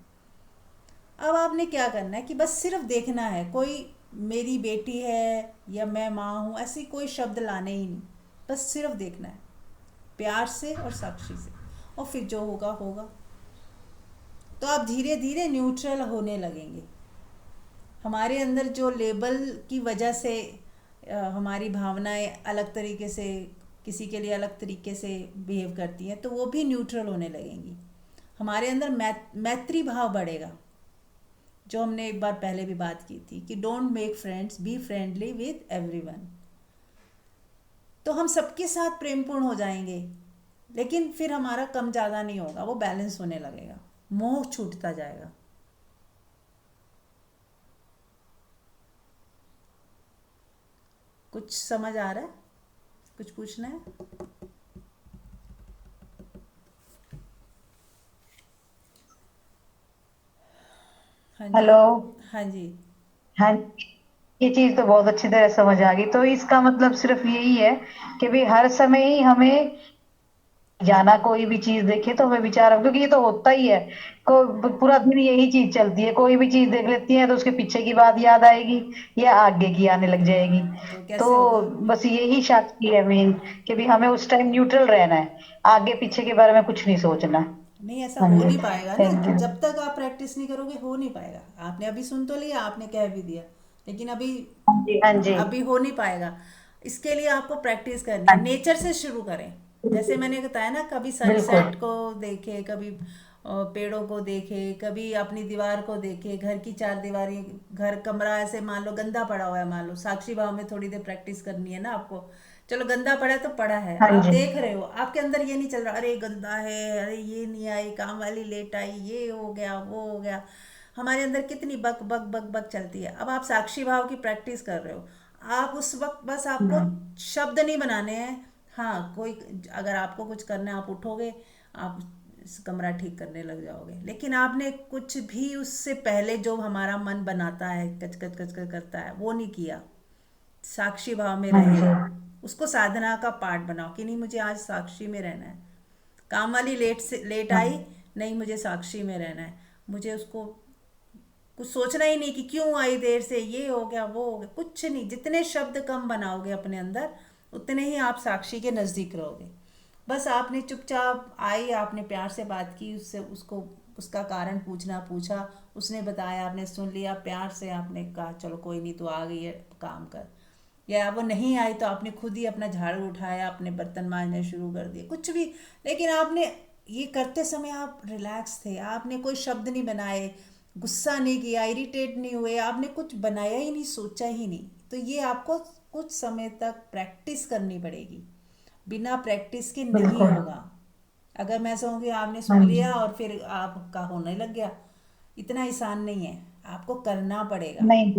अब आपने क्या करना है कि बस सिर्फ देखना है, कोई मेरी बेटी है या मैं माँ हूँ ऐसी कोई शब्द लाने ही नहीं, बस सिर्फ देखना है प्यार से और साक्षी से, और फिर जो होगा होगा। तो आप धीरे धीरे न्यूट्रल होने लगेंगे। हमारे अंदर जो लेबल की वजह से हमारी भावनाएं अलग तरीके से, किसी के लिए अलग तरीके से बिहेव करती हैं, तो वो भी न्यूट्रल होने लगेंगी। हमारे अंदर मैत्री भाव बढ़ेगा, जो हमने एक बार पहले भी बात की थी कि don't make friends, be friendly with everyone. तो हम सबके साथ प्रेमपूर्ण हो जाएंगे, लेकिन फिर हमारा कम ज़्यादा नहीं होगा, वो बैलेंस होने लगेगा, मोह छूटता जाएगा। कुछ समझ आ रहा है? कुछ पूछना है? हाँ जी। हेलो। हाँ जी। हाँ, ये चीज तो बहुत अच्छी तरह समझ आ गई। तो इसका मतलब सिर्फ यही है कि भी हर समय ही हमें जाना, कोई भी चीज देखे तो हमें विचार, क्योंकि ये तो होता ही है। पूरा दिन यही चीज चलती है, कोई भी चीज देख लेती है तो उसके पीछे की बात याद आएगी या आगे की आने लग जाएगी। तो तो कैसे होगा? बस यही साक्षी है मेन, कि भी हमें उस टाइम न्यूट्रल रहना है, आगे पीछे के बारे में कुछ नहीं सोचना। नहीं, ऐसा हाँ हो जी। नहीं पाएगा ना, थैंक यू। जब तक आप प्रैक्टिस नहीं करोगे हो नहीं पाएगा। आपने अभी सुन तो लिया, आपने कह भी दिया, लेकिन अभी हाँ जी। हाँ जी। अभी हो नहीं पाएगा। इसके लिए आपको प्रैक्टिस करनी हाँ है, जी, नेचर से शुरू करें। जैसे बिल्कुल। मैंने बताया ना, कभी बिल्कुल। सनसेट को देखे, कभी पेड़ों को देखे, कभी अपनी दीवार को देखे, घर की चार दीवारी, घर कमरा ऐसे मान लो गंदा पड़ा हुआ है, मान लो साक्षी भाव में थोड़ी देर प्रैक्टिस करनी है ना आपको। चलो गंदा पड़ा है तो पड़ा है, हाँ आप जी। देख रहे हो, आपके अंदर ये नहीं चल रहा अरे गंदा है, अरे ये नहीं आई, काम वाली लेट आई, ये हो गया वो हो गया। हमारे अंदर कितनी बक बक बक बक चलती है। अब आप साक्षी भाव की प्रैक्टिस कर रहे हो, आप उस वक्त बस आपको हम्म। शब्द नहीं बनाने हैं। हाँ, कोई अगर आपको कुछ करना है आप उठोगे, आप इस कमरा ठीक करने लग जाओगे, लेकिन आपने कुछ भी उससे पहले जो हमारा मन बनाता है, कच कच कच कच करता है, वो नहीं किया। साक्षी भाव में हाँ रहे, जी। उसको साधना का पार्ट बनाओ कि नहीं मुझे आज साक्षी में रहना है। काम वाली लेट से लेट हाँ। आई, नहीं मुझे साक्षी में रहना है, मुझे उसको कुछ सोचना ही नहीं कि क्यों आई देर से, ये हो गया वो हो गया, कुछ नहीं। जितने शब्द कम बनाओगे अपने अंदर, उतने ही आप साक्षी के नज़दीक रहोगे। बस आपने चुपचाप आई, आपने प्यार से बात की उससे, उसको उसका कारण पूछना पूछा, उसने बताया, आपने सुन लिया, प्यार से आपने कहा चलो कोई नहीं, तू आ गई है काम कर। या वो नहीं आई तो आपने खुद ही अपना झाड़ू उठाया, अपने बर्तन मांजने शुरू कर दिए, कुछ भी। लेकिन आपने ये करते समय आप रिलैक्स थे, आपने कोई शब्द नहीं बनाए, गुस्सा नहीं किया, इरिटेट नहीं हुए, आपने कुछ बनाया ही नहीं, सोचा ही नहीं। तो ये आपको कुछ समय तक प्रैक्टिस करनी पड़ेगी, बिना प्रैक्टिस के नहीं बिल्कुल। होगा। अगर मैं कहूँगी आपने हाँ सुन जी। लिया और फिर आपका होने लग गया, इतना आसान नहीं है, आपको करना पड़ेगा। नहीं,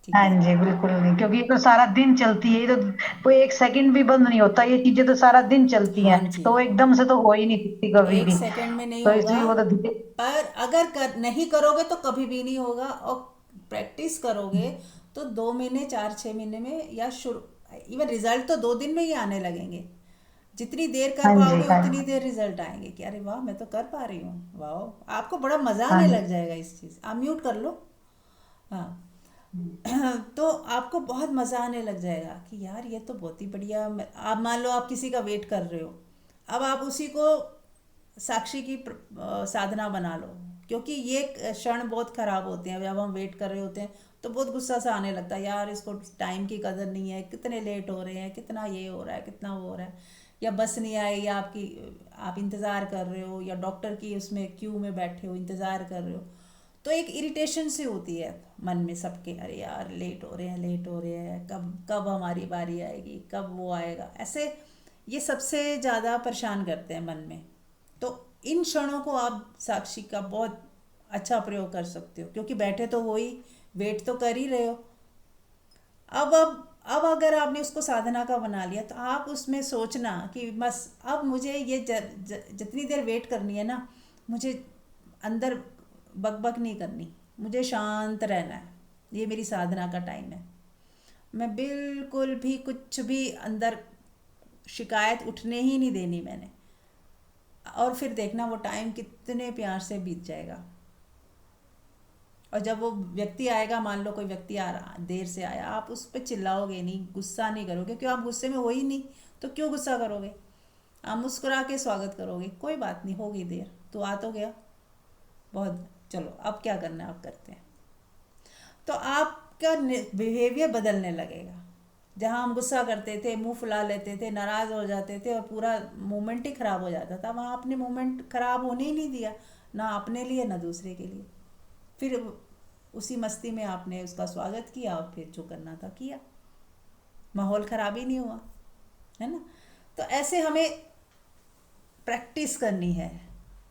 ठीक हाँ है। जी, बिल्कुल नहीं, क्योंकि ये तो सारा दिन चलती है, ये तो कोई एक सेकंड भी बंद नहीं होता, ये चीजें तो सारा दिन चलती हाँ हैं, जी। तो वो एकदम से तो हो ही नहीं सकती कभी एक भी। सेकंड में नहीं तो होगा। इसलिए वो तो धीरे। पर अगर नहीं करोगे तो कभी भी नहीं होगा, और प्रैक्टिस करोगे तो 2 महीने, 4, 6 महीने में, या शुरू, इवन रिजल्ट तो 2 दिन में ही आने लगेंगे। जितनी देर कर हाँ जी, पाओगे हाँ उतनी जी, देर रिजल्ट आएंगे कि अरे वाह मैं तो कर पा रही हूँ, वाह, आपको बड़ा मजा हाँ आने जी। लग जाएगा इस चीज। आप म्यूट कर लो। हाँ। तो आपको बहुत मज़ा आने लग जाएगा कि यार ये तो बहुत ही बढ़िया। आप मान लो आप किसी का वेट कर रहे हो, अब आप उसी को साक्षी की साधना बना लो। क्योंकि ये क्षण बहुत ख़राब होते हैं जब हम वेट कर रहे होते हैं, तो बहुत गुस्सा सा आने लगता है, यार इसको टाइम की कदर नहीं है, कितने लेट हो रहे हैं, कितना ये हो रहा है, कितना वो हो रहा है, या बस नहीं आई, या आप इंतज़ार कर रहे हो, या डॉक्टर की उसमें क्यू में बैठे हो इंतज़ार कर रहे हो। तो एक इरिटेशन सी होती है मन में सबके, अरे यार लेट हो रहे हैं, लेट हो रहे हैं, कब कब हमारी बारी आएगी, कब वो आएगा, ऐसे ये सबसे ज़्यादा परेशान करते हैं मन में। तो इन क्षणों को आप साक्षी का बहुत अच्छा प्रयोग कर सकते हो, क्योंकि बैठे तो हो ही, वेट तो कर ही रहे हो। अब अगर आपने उसको साधना का बना लिया, तो आप उसमें सोचना कि बस अब मुझे ये जितनी देर वेट करनी है ना, मुझे अंदर बकबक नहीं करनी, मुझे शांत रहना है, ये मेरी साधना का टाइम है। मैं बिल्कुल भी कुछ भी अंदर शिकायत उठने ही नहीं देनी मैंने। और फिर देखना वो टाइम कितने प्यार से बीत जाएगा। और जब वो व्यक्ति आएगा, मान लो कोई व्यक्ति आ रहा देर से आया, आप उस पर चिल्लाओगे नहीं, गुस्सा नहीं करोगे, क्यों, आप गुस्से में हो ही नहीं, तो क्यों गुस्सा करोगे। आप मुस्कुरा के स्वागत करोगे, कोई बात नहीं, होगी देर तो आ तो गया, बहुत, चलो अब क्या करना है आप करते हैं। तो आपका बिहेवियर बदलने लगेगा। जहाँ हम गुस्सा करते थे, मुंह फुला लेते थे, नाराज़ हो जाते थे, और पूरा मोमेंट ही ख़राब हो जाता था, वहाँ आपने मोमेंट ख़राब होने ही नहीं दिया, ना अपने लिए ना दूसरे के लिए। फिर उसी मस्ती में आपने उसका स्वागत किया, और फिर जो करना था किया, माहौल ख़राब ही नहीं हुआ, है ना। तो ऐसे हमें प्रैक्टिस करनी है,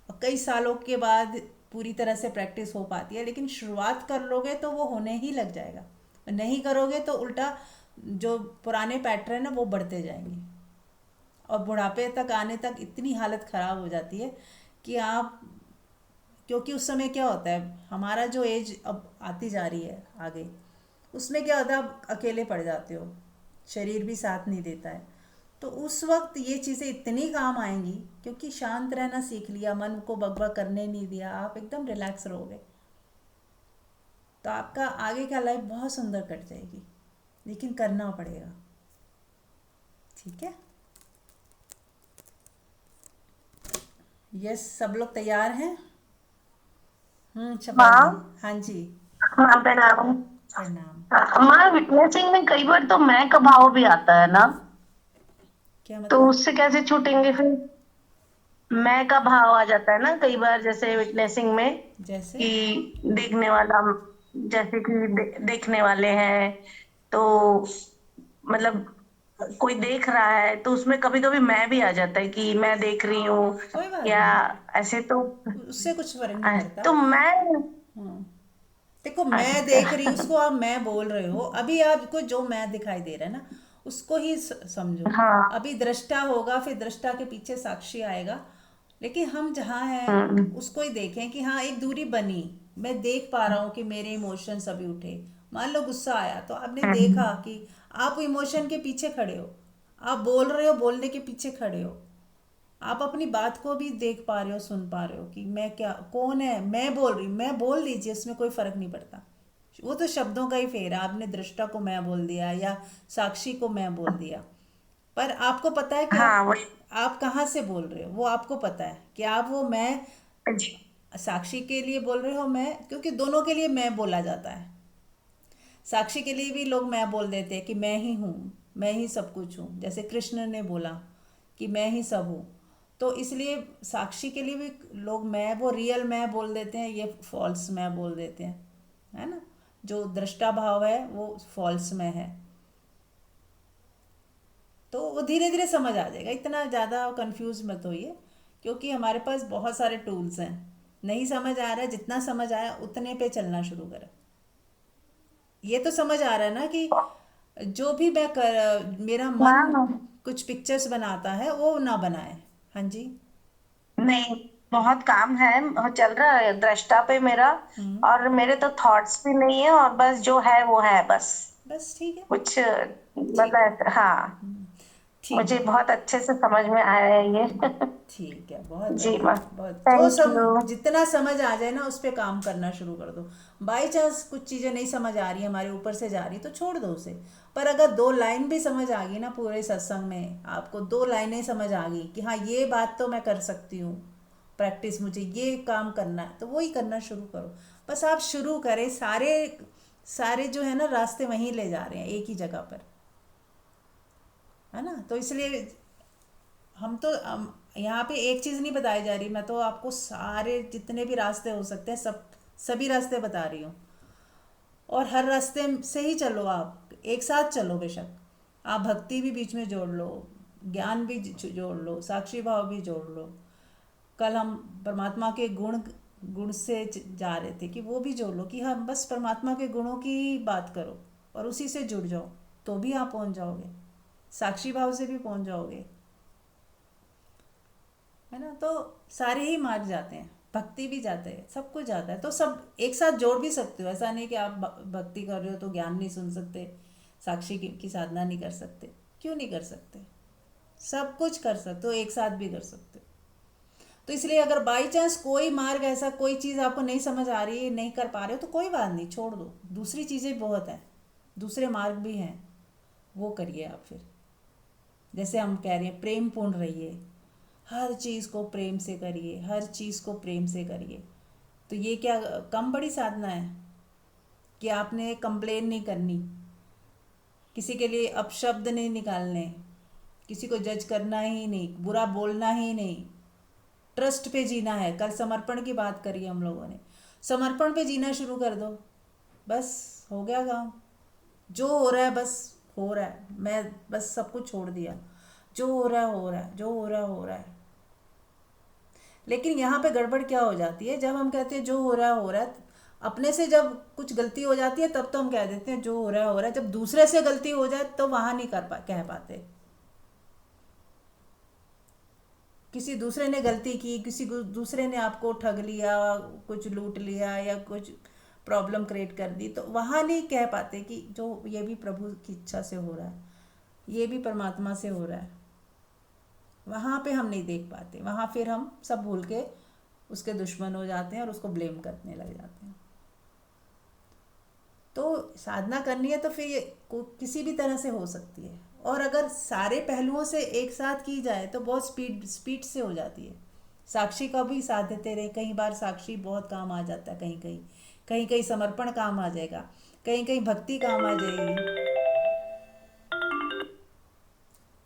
और कई सालों के बाद पूरी तरह से प्रैक्टिस हो पाती है, लेकिन शुरुआत कर लोगे तो वो होने ही लग जाएगा। नहीं करोगे तो उल्टा जो पुराने पैटर्न है वो बढ़ते जाएंगे, और बुढ़ापे तक आने तक इतनी हालत ख़राब हो जाती है कि आप, क्योंकि उस समय क्या होता है, हमारा जो एज अब आती जा रही है आगे, उसमें क्या होता है, आप अकेले पड़ जाते हो, शरीर भी साथ नहीं देता है। तो उस वक्त ये चीज़ें इतनी काम आएंगी, क्योंकि शांत रहना सीख लिया, मन को बकबक करने नहीं दिया, आप एकदम रिलैक्स रहोगे, तो आपका आगे का लाइफ बहुत सुंदर कट जाएगी। लेकिन करना पड़ेगा। ठीक है। यस, सब लोग तैयार हैं। शफाली। माँ। हाँ जी। हाँ, प्रणाम। प्रणाम। माँ, विटनेसिंग में कई बार तो मैं का भाव भी आता है ना, क्या तो मतलब। उससे कैसे छूटेंगे फिर? मैं का भाव आ जाता है ना कई बार, जैसे विटनेसिंग में, जैसे। कि देखने वाला, जैसे कि देखने वाले हैं, तो मतलब कोई देख रहा है तो उसमें कभी कभी मैं भी आ जाता है कि मैं देख रही हूँ, कोई बात या नहीं, ऐसे तो। उससे कुछ फर्क नहीं पड़ता। तो मैं। हाँ, देखो, मैं देख रही हूँ अच्छा। उसको, आप मैं बोल रहे हो, अभी आपको जो मैं दिखाई दे रहा है ना, उसको ही समझो। हाँ। अभी दृष्टा होगा, फिर दृष्टा के पीछे साक्षी आएगा, लेकिन हम जहाँ हैं हम्म। उसको ही देखें कि हाँ एक दूरी बनी, मैं देख पा रहा हूँ कि मेरे इमोशंस अभी उठे। मान लो गुस्सा आया, तो आपने हम्म। देखा कि आप इमोशन के पीछे खड़े हो, आप बोल रहे हो, बोलने के पीछे खड़े हो, आप अपनी बात को भी देख पा रहे हो, सुन पा रहे हो कि मैं क्या, कौन है, मैं बोल रही, मैं बोल दीजिए, उसमें कोई फर्क नहीं पड़ता। वो तो शब्दों का ही फेर है, आपने दृष्टा को मैं बोल दिया या साक्षी को मैं बोल दिया, पर आपको पता है कि हाँ, वही। आप कहाँ से बोल रहे हो, वो आपको पता है कि आप वो मैं जी। साक्षी के लिए बोल रहे हो, मैं, क्योंकि दोनों के लिए मैं बोला जाता है। साक्षी के लिए भी लोग मैं बोल देते हैं कि मैं ही हूँ, मैं ही सब कुछ हूँ, जैसे कृष्ण ने बोला कि मैं ही सब हूँ। तो इसलिए साक्षी के लिए भी लोग मैं, वो रियल मैं बोल देते हैं, ये फॉल्स मैं बोल देते हैं, है ना। जो दृष्टा भाव है वो फॉल्स में है। तो वो धीरे धीरे समझ आ जाएगा, इतना ज़्यादा कंफ्यूज मत होइए, क्योंकि हमारे पास बहुत सारे टूल्स हैं। नहीं समझ आ रहा है, जितना समझ आया उतने पे चलना शुरू करें। ये तो समझ आ रहा है ना कि जो भी मेरा मन मैम कुछ पिक्चर्स बनाता है वो ना बनाए। हाँ जी। नहीं, बहुत काम है, चल रहा है दृष्टा पे मेरा। हम्म। और मेरे तो थॉट्स भी नहीं है, और बस जो है वो है बस। बस ठीक है। कुछ मतलब ठीक है। हाँ, ठीक मुझे है। बहुत अच्छे से समझ में आया है ये। ठीक है, बहुत जी बढ़िया। माँ, बहुत जो थैंक यू। जितना समझ आ जाए ना उस पे काम करना शुरू कर दो। बाई चांस कुछ चीज़ें नहीं समझ आ रही, हमारे ऊपर से जा रही, तो छोड़ दो उसे। पर अगर दो लाइन भी समझ आ गई ना, पूरे सत्संग में आपको दो लाइनें समझ आ गई कि हाँ ये बात तो मैं कर सकती हूँ, प्रैक्टिस मुझे ये काम करना है, तो वही करना शुरू करो। बस आप शुरू करें। सारे सारे जो है ना रास्ते वहीं ले जा रहे हैं, एक ही जगह पर, है ना। तो इसलिए हम तो यहाँ पे एक चीज़ नहीं बताई जा रही, मैं तो आपको सारे जितने भी रास्ते हो सकते हैं सभी रास्ते बता रही हूँ। और हर रास्ते से ही चलो, आप एक साथ चलो। बेशक आप भक्ति भी बीच में जोड़ लो, ज्ञान भी जोड़ लो, साक्षी भाव भी जोड़ लो। कल हम परमात्मा के गुण से जा रहे थे कि वो भी जोड़ लो, कि हम बस परमात्मा के गुणों की ही बात करो और उसी से जुड़ जाओ, तो भी आप पहुँच जाओगे। साक्षी भाव से भी पहुँच जाओगे, है ना। तो सारे ही मार्ग जाते हैं, भक्ति भी जाते हैं, सब कुछ जाता है। तो सब एक साथ जोड़ भी सकते हो। ऐसा नहीं कि आप भक्ति कर रहे हो तो ज्ञान नहीं सुन सकते, साक्षी की साधना नहीं कर सकते। क्यों नहीं कर सकते? सब कुछ कर सकते हो, एक साथ भी कर सकते हो। तो इसलिए अगर बाई चांस कोई मार्ग ऐसा, कोई चीज़ आपको नहीं समझ आ रही है, नहीं कर पा रहे हो, तो कोई बात नहीं, छोड़ दो। दूसरी चीज़ें बहुत हैं, दूसरे मार्ग भी हैं, वो करिए आप फिर। जैसे हम कह रहे हैं, प्रेम पूर्ण रहिए, हर चीज़ को प्रेम से करिए, हर चीज़ को प्रेम से करिए। तो ये क्या कम बड़ी साधना है कि आपने कंप्लेन नहीं करनी, किसी के लिए अपशब्द नहीं निकालने, किसी को जज करना ही नहीं, बुरा बोलना ही नहीं, ट्रस्ट पे जीना है। कल समर्पण की बात करी हम लोगों ने, समर्पण पे जीना शुरू कर दो, बस हो गया काम। जो हो रहा है बस हो रहा है, मैं बस सब कुछ छोड़ दिया, जो हो रहा है हो रहा है, जो हो रहा है हो रहा है। लेकिन यहाँ पे गड़बड़ क्या हो जाती है, जब हम कहते हैं जो हो रहा है हो रहा है, अपने से जब कुछ गलती हो जाती है तब तो हम कह देते हैं जो हो रहा है हो रहा है। जब दूसरे से गलती हो जाए तो वहाँ नहीं कह पाते। किसी दूसरे ने गलती की, किसी दूसरे ने आपको ठग लिया, कुछ लूट लिया या कुछ प्रॉब्लम क्रिएट कर दी, तो वहाँ नहीं कह पाते कि जो ये भी प्रभु की इच्छा से हो रहा है, ये भी परमात्मा से हो रहा है। वहाँ पे हम नहीं देख पाते, वहाँ फिर हम सब भूल के उसके दुश्मन हो जाते हैं और उसको ब्लेम करने लग जाते हैं। तो साधना करनी है तो फिर ये किसी भी तरह से हो सकती है, और अगर सारे पहलुओं से एक साथ की जाए तो बहुत स्पीड स्पीड से हो जाती है। साक्षी का भी साथ देते रहे, कई बार साक्षी बहुत काम आ जाता है, कहीं कहीं, कहीं कहीं समर्पण काम आ जाएगा, कहीं कहीं भक्ति काम आ जाएगी,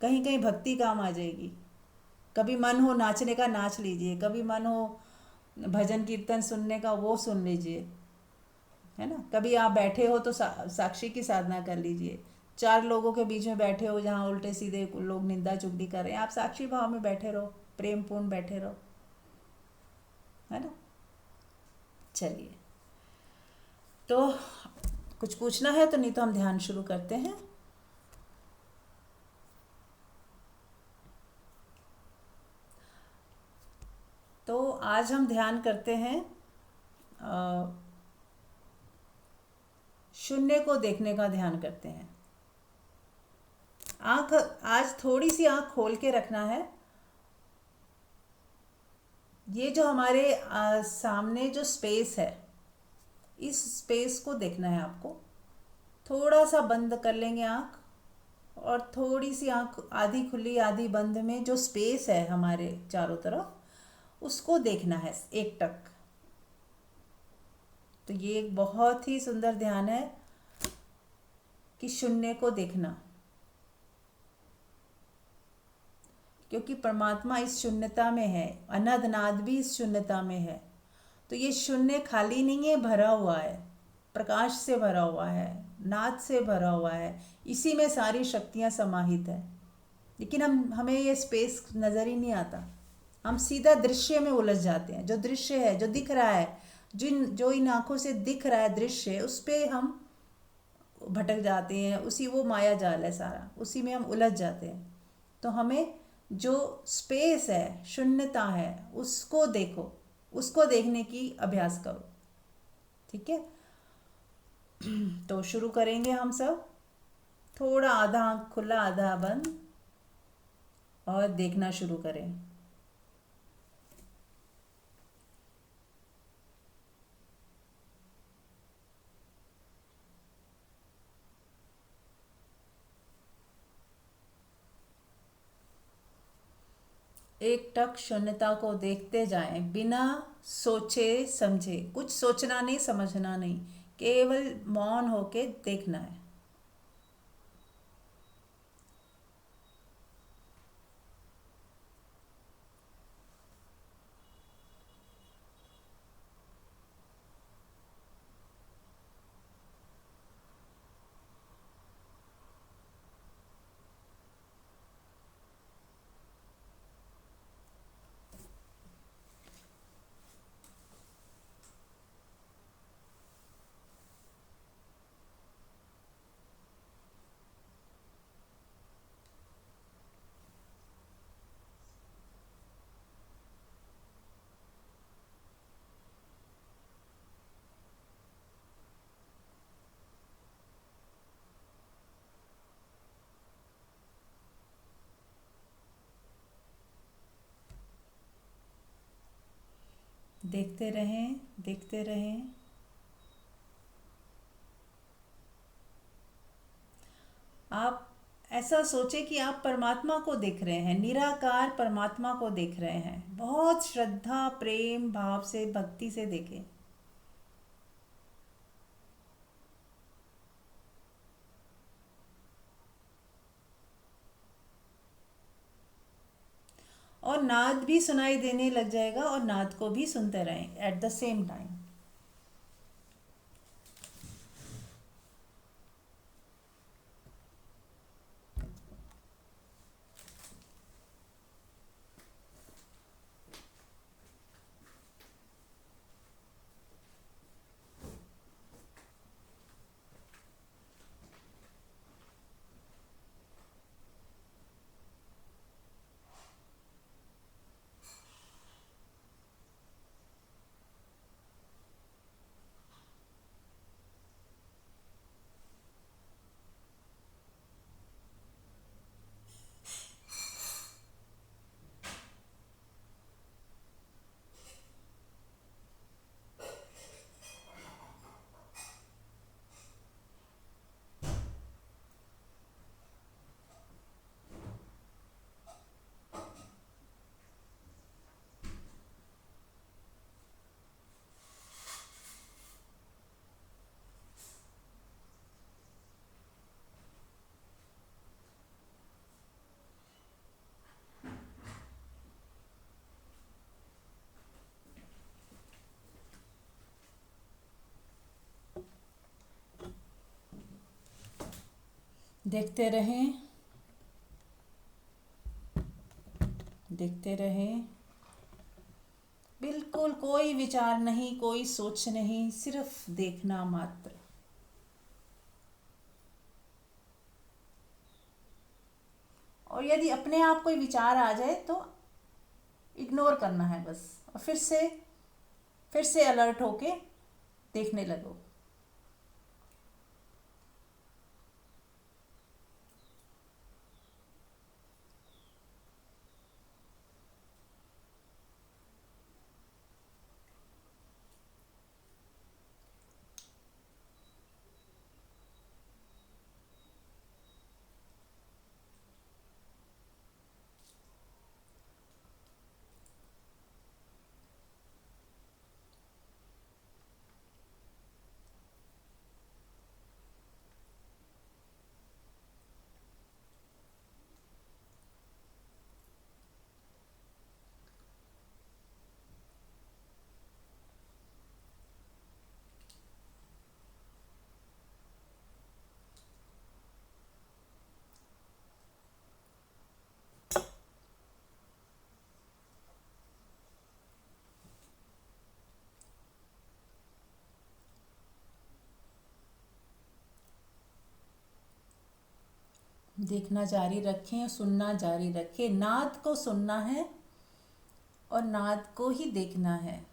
कहीं कहीं भक्ति काम आ जाएगी। कभी मन हो नाचने का नाच लीजिए, कभी मन हो भजन कीर्तन सुनने का वो सुन लीजिए, है ना। कभी आप बैठे हो तो साक्षी की साधना कर लीजिए। चार लोगों के बीच में बैठे हो जहाँ उल्टे सीधे लोग निंदा चुगली कर रहे हैं, आप साक्षी भाव में बैठे रहो, प्रेम पूर्ण बैठे रहो, है ना। चलिए, तो कुछ पूछना है तो, नहीं तो हम ध्यान शुरू करते हैं। तो आज हम ध्यान करते हैं शून्य को देखने का ध्यान करते हैं। आँख आज थोड़ी सी आँख खोल के रखना है। ये जो हमारे सामने जो स्पेस है, इस स्पेस को देखना है आपको। थोड़ा सा बंद कर लेंगे आँख, और थोड़ी सी आँख आधी खुली आधी बंद में जो स्पेस है हमारे चारों तरफ, उसको देखना है एक टक। तो ये एक बहुत ही सुंदर ध्यान है कि शून्य को देखना, क्योंकि परमात्मा इस शून्यता में है, अनंतनाद भी इस शून्यता में है। तो ये शून्य खाली नहीं है, भरा हुआ है, प्रकाश से भरा हुआ है, नाद से भरा हुआ है, इसी में सारी शक्तियाँ समाहित है। लेकिन हमें ये स्पेस नज़र ही नहीं आता, हम सीधा दृश्य में उलझ जाते हैं। जो दृश्य है, जो दिख रहा है, जो इन आँखों से दिख रहा है दृश्य, उस पर हम भटक जाते हैं, उसी वो माया जाल है सारा, उसी में हम उलझ जाते हैं। तो हमें जो स्पेस है, शून्यता है, उसको देखो, उसको देखने की अभ्यास करो। ठीक है, तो शुरू करेंगे हम सब। थोड़ा आधा आँख खुला आधा बंद, और देखना शुरू करें। एक टक शून्यता को देखते जाएं, बिना सोचे समझे। कुछ सोचना नहीं, समझना नहीं, केवल मौन होके देखना है। देखते रहें, देखते रहें। आप ऐसा सोचें कि आप परमात्मा को देख रहे हैं, निराकार परमात्मा को देख रहे हैं। बहुत श्रद्धा, प्रेम भाव से, भक्ति से देखें। और नाद भी सुनाई देने लग जाएगा, और नाद को भी सुनते रहें एट द सेम टाइम। देखते रहें, देखते रहें। बिल्कुल कोई विचार नहीं, कोई सोच नहीं, सिर्फ देखना मात्र। और यदि अपने आप कोई विचार आ जाए तो इग्नोर करना है बस, और फिर से अलर्ट होके देखने लगो। देखना जारी रखें, सुनना जारी रखें। नाद को सुनना है और नाद को ही देखना है।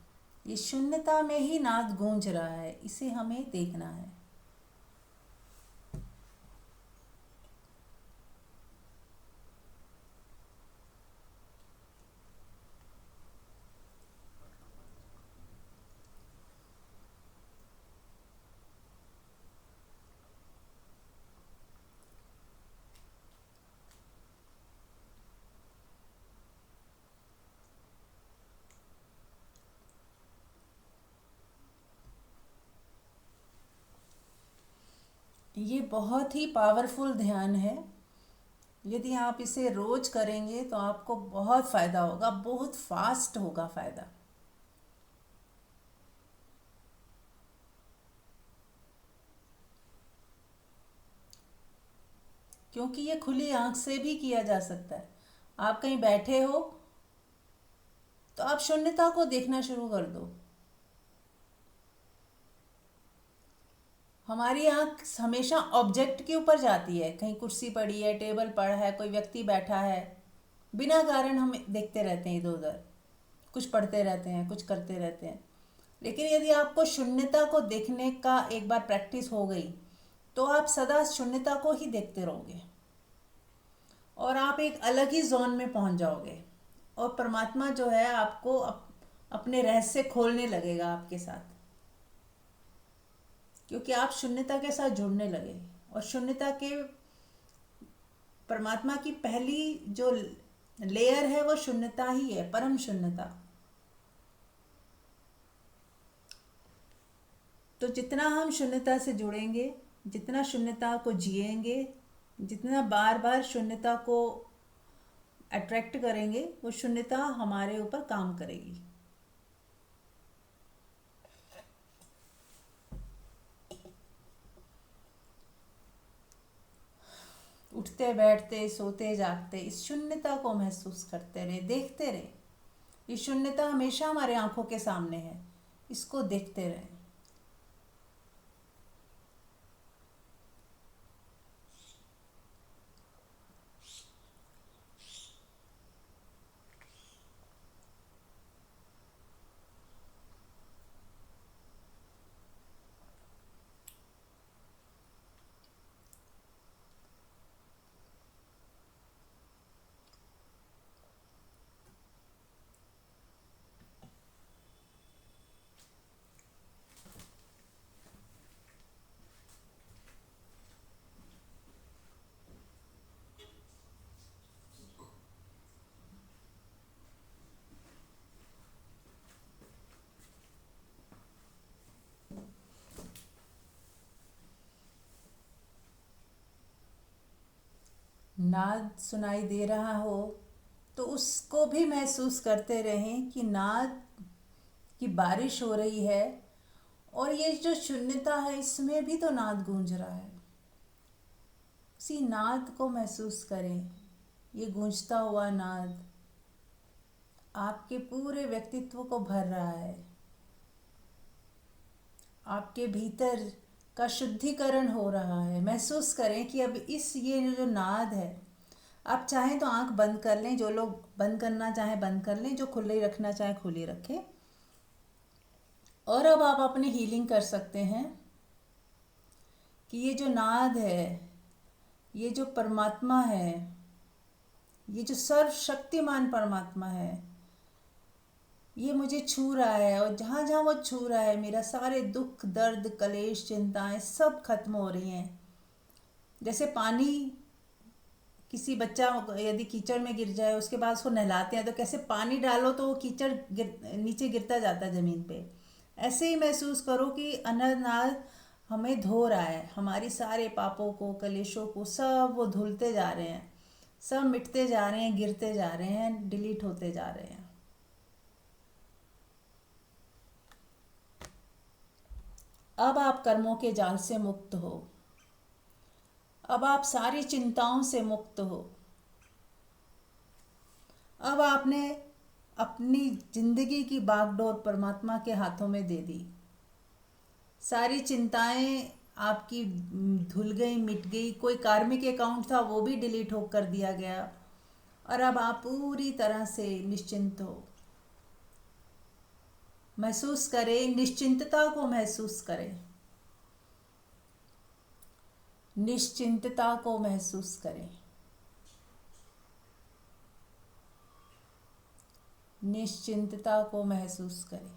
ये शून्यता में ही नाद गूंज रहा है, इसे हमें देखना है। ये बहुत ही पावरफुल ध्यान है। यदि आप इसे रोज करेंगे तो आपको बहुत फ़ायदा होगा, बहुत फास्ट होगा फ़ायदा। क्योंकि ये खुली आंख से भी किया जा सकता है। आप कहीं बैठे हो तो आप शून्यता को देखना शुरू कर दो। हमारी आंख हमेशा ऑब्जेक्ट के ऊपर जाती है, कहीं कुर्सी पड़ी है, टेबल पड़ा है, कोई व्यक्ति बैठा है, बिना कारण हम देखते रहते हैं इधर उधर, कुछ पढ़ते रहते हैं, कुछ करते रहते हैं। लेकिन यदि आपको शून्यता को देखने का एक बार प्रैक्टिस हो गई तो आप सदा शून्यता को ही देखते रहोगे और आप एक अलग ही जोन में पहुंच जाओगे और परमात्मा जो है आपको अपने रहस्य खोलने लगेगा आपके साथ, क्योंकि आप शून्यता के साथ जुड़ने लगे। और शून्यता के परमात्मा की पहली जो लेयर है वो शून्यता ही है, परम शून्यता। तो जितना हम शून्यता से जुड़ेंगे, जितना शून्यता को जिएंगे, जितना बार बार शून्यता को अट्रैक्ट करेंगे, वो शून्यता हमारे ऊपर काम करेगी। उठते बैठते सोते जागते इस शून्यता को महसूस करते रहे, देखते रहे। ये शून्यता हमेशा हमारे आंखों के सामने है, इसको देखते रहे। नाद सुनाई दे रहा हो तो उसको भी महसूस करते रहें कि नाद की बारिश हो रही है और ये जो शून्यता है इसमें भी तो नाद गूंज रहा है। उसी नाद को महसूस करें। ये गूंजता हुआ नाद आपके पूरे व्यक्तित्व को भर रहा है। आपके भीतर का शुद्धिकरण हो रहा है। महसूस करें कि अब ये जो नाद है, आप चाहें तो आंख बंद कर लें, जो लोग बंद करना चाहें बंद कर लें, जो खुली रखना चाहें खुली रखें। और अब आप अपनी हीलिंग कर सकते हैं कि ये जो नाद है, ये जो परमात्मा है, ये जो सर्वशक्तिमान परमात्मा है, ये मुझे छू रहा है और जहाँ जहाँ वो छू रहा है मेरा सारे दुख दर्द कलेश चिंताएं सब खत्म हो रही हैं। जैसे पानी, किसी बच्चा यदि कीचड़ में गिर जाए उसके बाद उसको नहलाते हैं तो कैसे पानी डालो तो वो कीचड़ नीचे गिरता जाता है ज़मीन पे। ऐसे ही महसूस करो कि अनंतनाद हमें धो रहा है, हमारी सारे पापों को कलेशों को सब वो धुलते जा रहे हैं, सब मिटते जा रहे हैं, गिरते जा रहे हैं, डिलीट होते जा रहे हैं। अब आप कर्मों के जाल से मुक्त हो। अब आप सारी चिंताओं से मुक्त हो। अब आपने अपनी जिंदगी की बागडोर परमात्मा के हाथों में दे दी। सारी चिंताएं आपकी धुल गई, मिट गई। कोई कार्मिक अकाउंट था वो भी डिलीट हो कर दिया गया, और अब आप पूरी तरह से निश्चिंत हो। महसूस करें, निश्चिंतता को महसूस करें, निश्चिंतता को महसूस करें, निश्चिंतता को महसूस करें।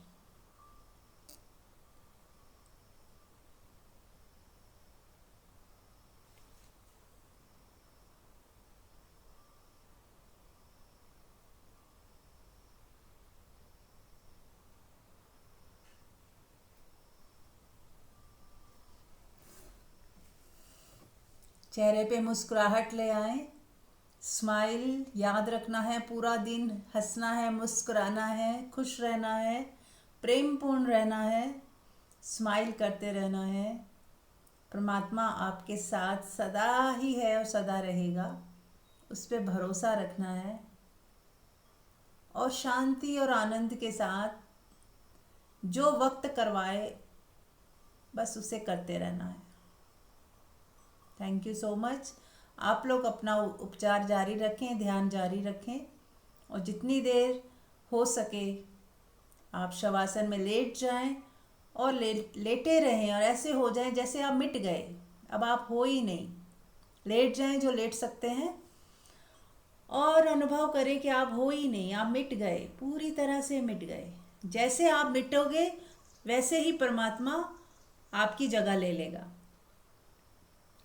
चेहरे पे मुस्कुराहट ले आए। स्माइल याद रखना है, पूरा दिन हंसना है, मुस्कुराना है, खुश रहना है, प्रेमपूर्ण रहना है, स्माइल करते रहना है। परमात्मा आपके साथ सदा ही है और सदा रहेगा, उस पर भरोसा रखना है, और शांति और आनंद के साथ जो वक्त करवाए बस उसे करते रहना है। Thank you so much. आप लोग अपना उपचार जारी रखें, ध्यान जारी रखें, और जितनी देर हो सके आप शवासन में लेट जाएं और लेटे रहें, और ऐसे हो जाएं जैसे आप मिट गए, अब आप हो ही नहीं। लेट जाएं जो लेट सकते हैं, और अनुभव करें कि आप हो ही नहीं, आप मिट गए, पूरी तरह से मिट गए। जैसे आप मिटोगे वैसे ही परमात्मा आपकी जगह ले लेगा,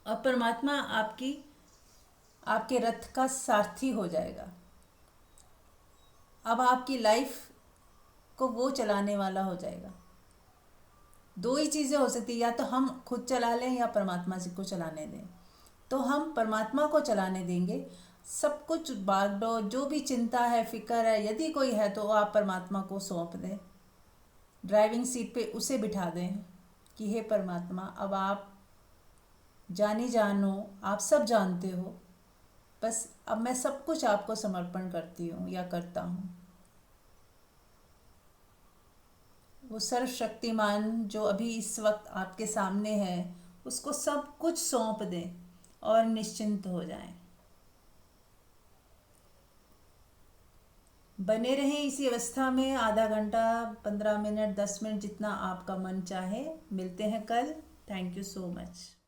और परमात्मा आपके रथ का सारथी हो जाएगा। अब आपकी लाइफ को वो चलाने वाला हो जाएगा। दो ही चीज़ें हो सकती है, या तो हम खुद चला लें या परमात्मा जी को चलाने दें। तो हम परमात्मा को चलाने देंगे। सब कुछ बागडोर, जो भी चिंता है, फिक्र है, यदि कोई है तो आप परमात्मा को सौंप दें। ड्राइविंग सीट पे उसे बिठा दें कि हे परमात्मा, अब आप जानी जानो, आप सब जानते हो, बस अब मैं सब कुछ आपको समर्पण करती हूँ या करता हूँ। वो सर्वशक्तिमान जो अभी इस वक्त आपके सामने है, उसको सब कुछ सौंप दें और निश्चिंत हो जाएं। बने रहें इसी अवस्था में आधा घंटा, 15 मिनट, 10 मिनट, जितना आपका मन चाहे। मिलते हैं कल। Thank you so much.